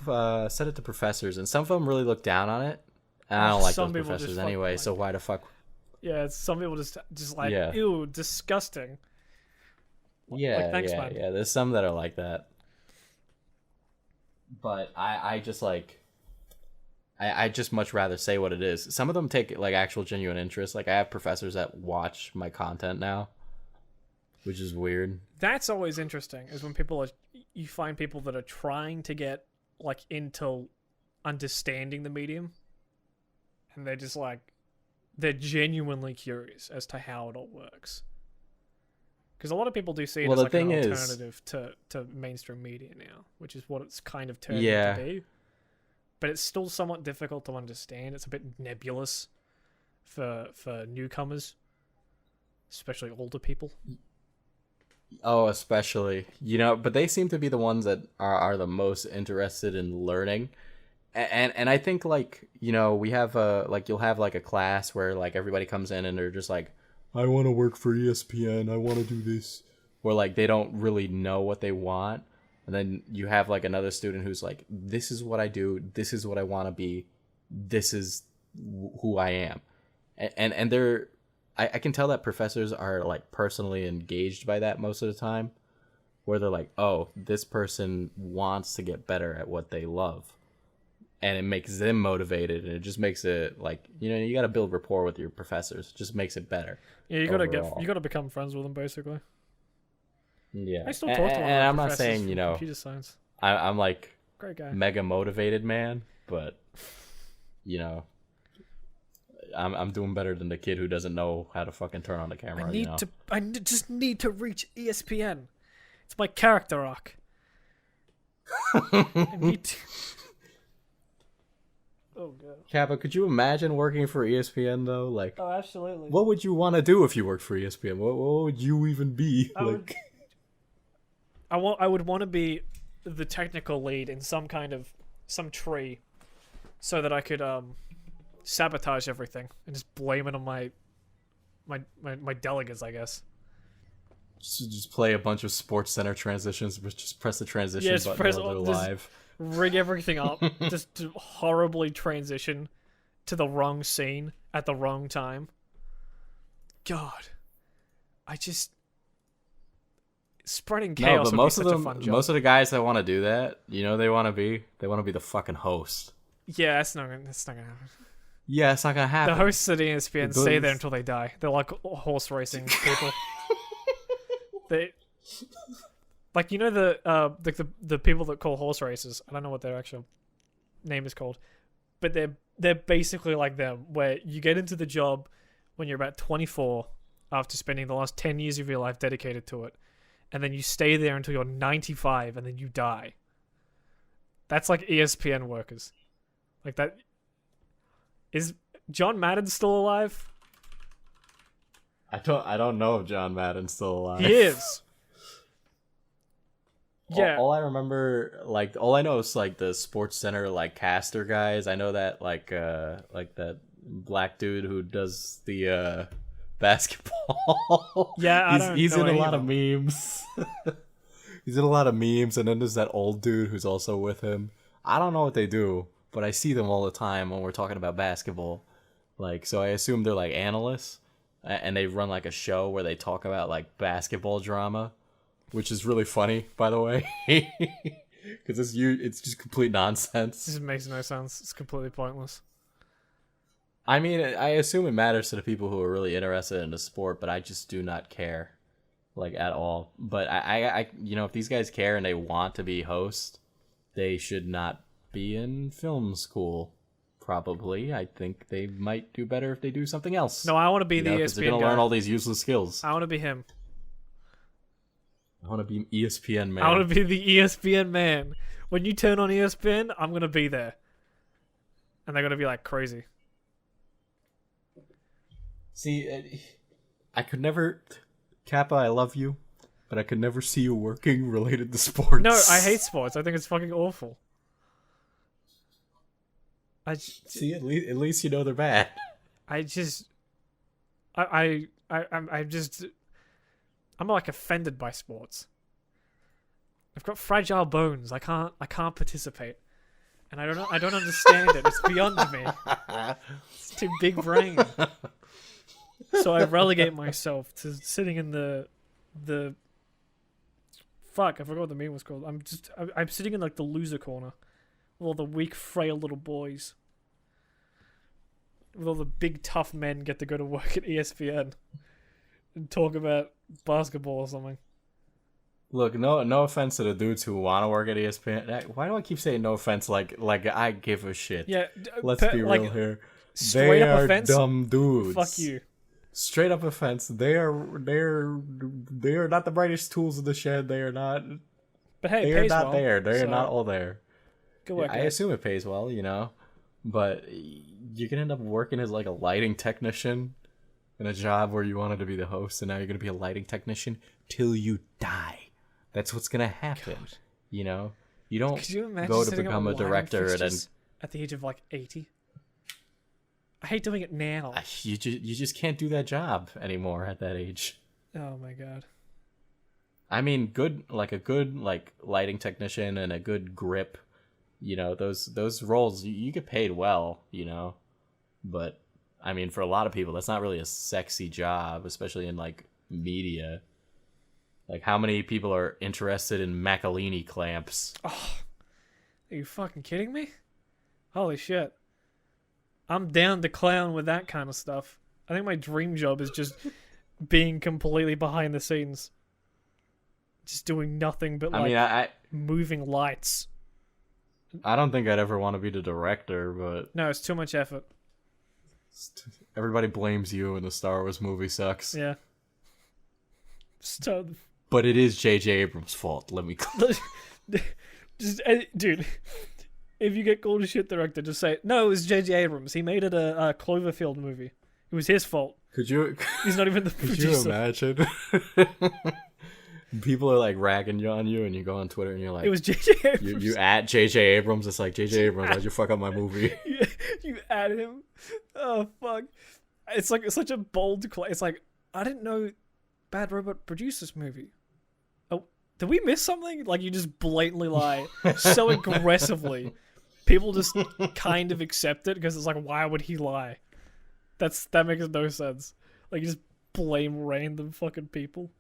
said it to professors, and some of them really look down on it. And I don't like Some those people just professors fucking anyway, like so why the fuck? Yeah, some people just like, Yeah. ew, disgusting. Yeah, thanks, yeah, man. yeah. There's some that are like that, but I just like. I just much rather say what it is. Some of them take like actual genuine interest. Like I have professors that watch my content now, which is weird. That's always interesting, is when you find people that are trying to get like into understanding the medium, and they're just like, they're genuinely curious as to how it all works. Because a lot of people do see it Well, as the like an thing is- alternative to mainstream media now, which is what it's kind of turned Yeah. into be. But it's still somewhat difficult to understand. It's a bit nebulous for newcomers, especially older people. Oh, especially but they seem to be the ones that are the most interested in learning, and I think like we have you'll have like a class where like everybody comes in and they're just like, I want to work for ESPN, I want to do this, where like they don't really know what they want. And then you have like another student who's like, this is what I do, this is what I want to be, this is who I am. And they're, I can tell that professors are like personally engaged by that most of the time, where they're like, oh, this person wants to get better at what they love. And it makes them motivated, and it just makes it like, you got to build rapport with your professors. It just makes it better. Yeah, you gotta become friends with them, basically. Yeah, I still talk to one of my and I'm not professors saying from computer science. I'm like Great guy. mega motivated man, but I'm doing better than the kid who doesn't know how to fucking turn on the camera. Just need to reach ESPN. It's my character arc. I need to... Oh god. Kappa, could you imagine working for ESPN though? Like, Oh, absolutely. what would you want to do if you worked for ESPN? What would you even be? I would want to be the technical lead in some tree, so that I could sabotage everything and just blame it on my delegates, I guess. Just play a bunch of Sports Center transitions, but just press the transition Yes, button while they're live. Rig everything up, just to horribly transition to the wrong scene at the wrong time. God, spreading chaos. No, but would most be of such them, a fun job. most of the guys that want to do that, they want to be the fucking host. Yeah, that's not gonna happen. Yeah, it's not gonna happen. The hosts at ESPN It stay does. there until they die. They're like horse racing people. They, like, the people that call horse races. I don't know what their actual name is called, but they're basically like them, where you get into the job when you're about 24 after spending the last 10 years of your life dedicated to it, and then you stay there until you're 95 and then you die. That's like ESPN workers. Like that. Is John Madden still alive? I don't know if John Madden's still alive. He is. Yeah. All I remember, like, all I know is like the Sports Center like caster guys. I know that like that black dude who does the basketball. Yeah, he's know in a any lot of of them. memes. He's in a lot of memes, and then there's that old dude who's also with him. I don't know what they do, but I see them all the time when we're talking about basketball. Like, so I assume they're like analysts, and they run like a show where they talk about like basketball drama, which is really funny, by the way, because it's just complete nonsense. This makes no sense. It's completely pointless. I mean, I assume it matters to the people who are really interested in the sport, but I just do not care. like at all. But I if these guys care and they want to be host, they should not be in film school. Probably, I think they might do better if they do something else. No, I want to be the because they're ESPN gonna guy. learn all these useless skills. I want to be him. I want to be ESPN man. I want to be the ESPN man. When you turn on ESPN, I'm gonna be there, and they're gonna be like crazy. See, I could never, Kappa, I love you, but I could never see you working related to sports. No, I hate sports. I think it's fucking awful. See, at least you know they're bad. I'm like offended by sports. I've got fragile bones. I can't participate, and I don't understand it. It's beyond me. It's too big brain. So I relegate myself to sitting in the fuck. I forgot what the meme was called. I'm sitting in like the loser corner with all the weak, frail little boys. With all the big, tough men get to go to work at ESPN and talk about basketball or something. Look, no offense to the dudes who want to work at ESPN. Why do I keep saying no offense? Like I give a shit. Yeah, let's be real here. Straight they up are offense. Dumb dudes. Fuck you. Straight up offense. They are not the brightest tools in the shed. They are not. But hey, they it are pays not well, there. They so are not all there. Good work. I assume it pays well, but you're gonna end up working as like a lighting technician in a job where you wanted to be the host, and now you're gonna be a lighting technician till you die. That's what's gonna happen. God. You don't Could you imagine go to setting up become a lighting director and then fixtures at the age of like 80. I hate doing it now. you just can't do that job anymore at that age. Oh my god. I mean, a good lighting technician and a good grip, those roles you get paid well, but I mean, for a lot of people that's not really a sexy job, especially in like media. Like, how many people are interested in Macalini clamps? Oh, are you fucking kidding me? Holy shit. I'm down to clown with that kind of stuff. I think my dream job is just being completely behind the scenes. Just doing nothing but moving lights. I don't think I'd ever want to be the director, but no, it's too much effort. Everybody blames you and the Star Wars movie sucks. Yeah. But it is J.J. Abrams' fault. Let me. Dude, if you get called a shit director, just say no. It was J.J. Abrams. He made it a Cloverfield movie. It was his fault. Could you? He's not even the producer. Could you imagine? People are like ragging on you, and you go on Twitter, and you're like, "It was J.J. Abrams." You at J.J. Abrams. It's like J.J. Abrams. Why'd you fuck up my movie? You add him. Oh fuck! It's like such a bold claim. It's like, I didn't know Bad Robot produced this movie. Oh, did we miss something? Like, you just blatantly lie so aggressively. People just kind of accept it because it's like, why would he lie? That makes no sense. Like, you just blame random fucking people.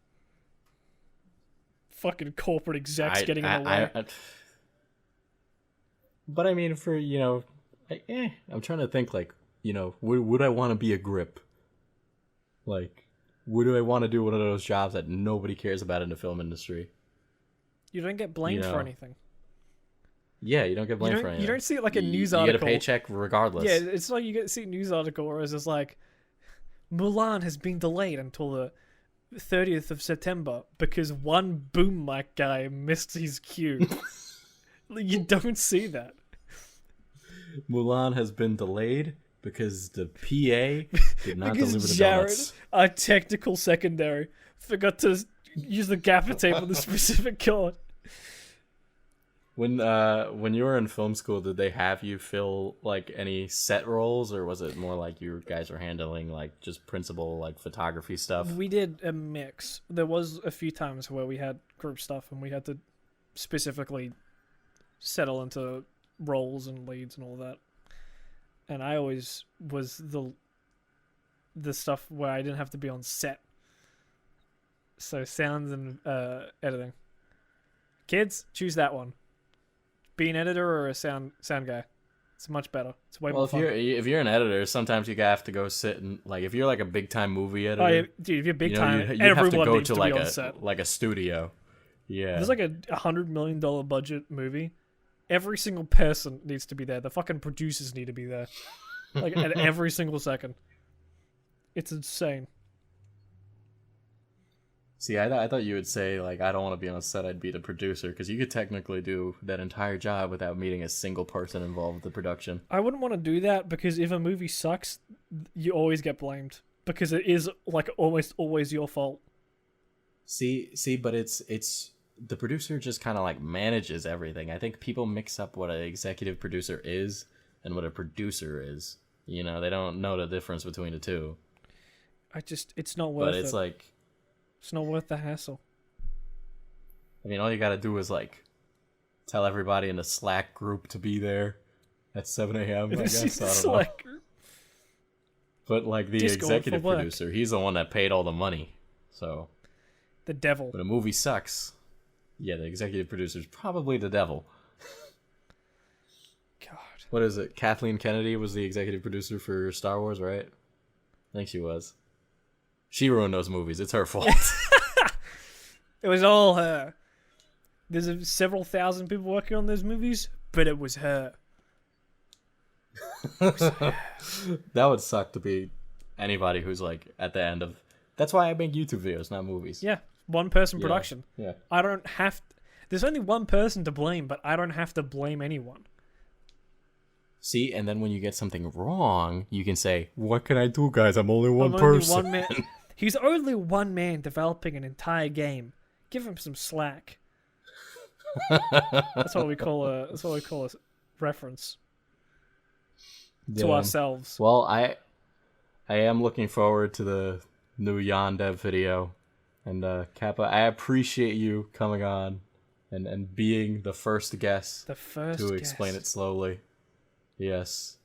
Fucking corporate execs getting in the way. But I mean, for, I'm trying to think, like, would I want to be a grip? Like, would I want to do one of those jobs that nobody cares about in the film industry? You don't get blamed for anything. Yeah, you don't get blamed for anything. You don't see it like a news article. You get a paycheck regardless. Yeah, it's like you get to see a news article where it's just like, Mulan has been delayed until the 30th of September because one boom mic guy missed his cue. You don't see that. Mulan has been delayed because the PA did not deliver the Jared, donuts. our technical secondary, forgot to use the gaffer tape on the specific chord. When you were in film school, did they have you fill like any set roles, or was it more like you guys were handling like just principal like photography stuff? We did a mix. There was a few times where we had group stuff and we had to specifically settle into roles and leads and all that. And I always was the stuff where I didn't have to be on set. So sounds and editing. Kids, choose that one. Be an editor or a sound guy. It's much better. It's way Well, more if fun. you're an editor, sometimes you have to go sit and like if you're like a big time movie editor, Oh, yeah, dude, if you're big time, you have to everyone go needs to to like be on set. a studio. Yeah. There's like a $100 million budget movie. Every single person needs to be there. The fucking producers need to be there. Like, at every single second. It's insane. See, I thought you would say like I don't want to be on a set. I'd be the producer because you could technically do that entire job without meeting a single person involved with the production. I wouldn't want to do that because if a movie sucks, you always get blamed because it is like almost always your fault. See, but it's the producer just kind of like manages everything. I think people mix up what an executive producer is and what a producer is. You know, they don't know the difference between the two. It's not worth it. But it's like, it's not worth the hassle. I mean, all you gotta do is like tell everybody in the Slack group to be there at 7 a.m. I guess. I don't know. But like the Discord executive for work. producer, he's the one that paid all the money. So The devil. when a movie sucks, yeah, the executive producer's probably the devil. God. What is it? Kathleen Kennedy was the executive producer for Star Wars, right? I think she was. She ruined those movies. It's her fault. It was all her. There's several thousand people working on those movies, but it was her. That would suck to be anybody who's like at the end of. That's why I make YouTube videos, not movies. Yeah, one person Yeah, production. Yeah. I don't have. There's only one person to blame, but I don't have to blame anyone. See, and then when you get something wrong, you can say, "What can I do, guys? I'm only one I'm person." Only one man. He's only one man developing an entire game. Give him some slack. That's what we call a. That's what we call a reference to Yeah. ourselves. Well, I am looking forward to the new Yandere Dev video, and Kappa, I appreciate you coming on and being the first guest The first to explain it slowly. Yes.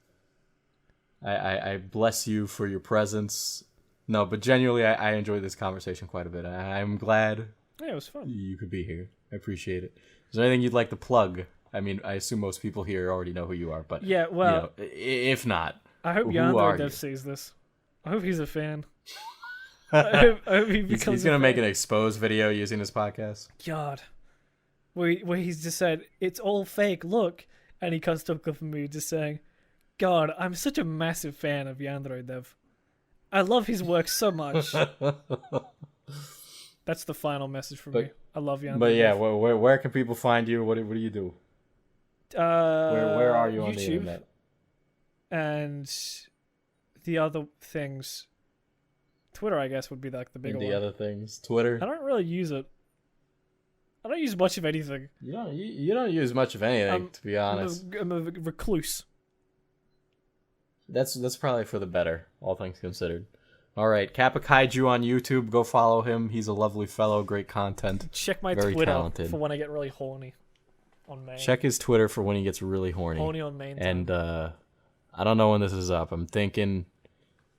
I bless you for your presence. No, but genuinely, I enjoyed this conversation quite a bit. I'm glad Yeah, it was fun. you could be here. I appreciate it. Is there anything you'd like to plug? I mean, I assume most people here already know who you are, but Yeah, well, you know, if not, I hope who are Yandere you? Dev sees this. I hope he's a fan. I hope he he's becomes. gonna a make fan. an exposed video using this podcast. God, where he's just said it's all fake. Look, and he cuts to a clip of me just saying, "God, I'm such a massive fan of Yandere Dev. I love his work so much." That's the final message from me. I love Yandere. But yeah, Dev. where can people find you? What do you do? Where are you on the YouTube internet? and the other things. Twitter, I guess, would be like the bigger And the one. other things, Twitter. I don't really use it. I don't use much of anything. You don't use much of anything, to be honest. I'm a recluse. That's probably for the better, all things considered. All right, Kappa Kaiju on YouTube. Go follow him. He's a lovely fellow. Great content. Check my Very Twitter talented. for when I get really horny on main. Check his Twitter for when he gets really horny. Horny on main. And I don't know when this is up. I'm thinking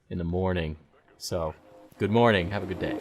in the morning. So, good morning. Have a good day.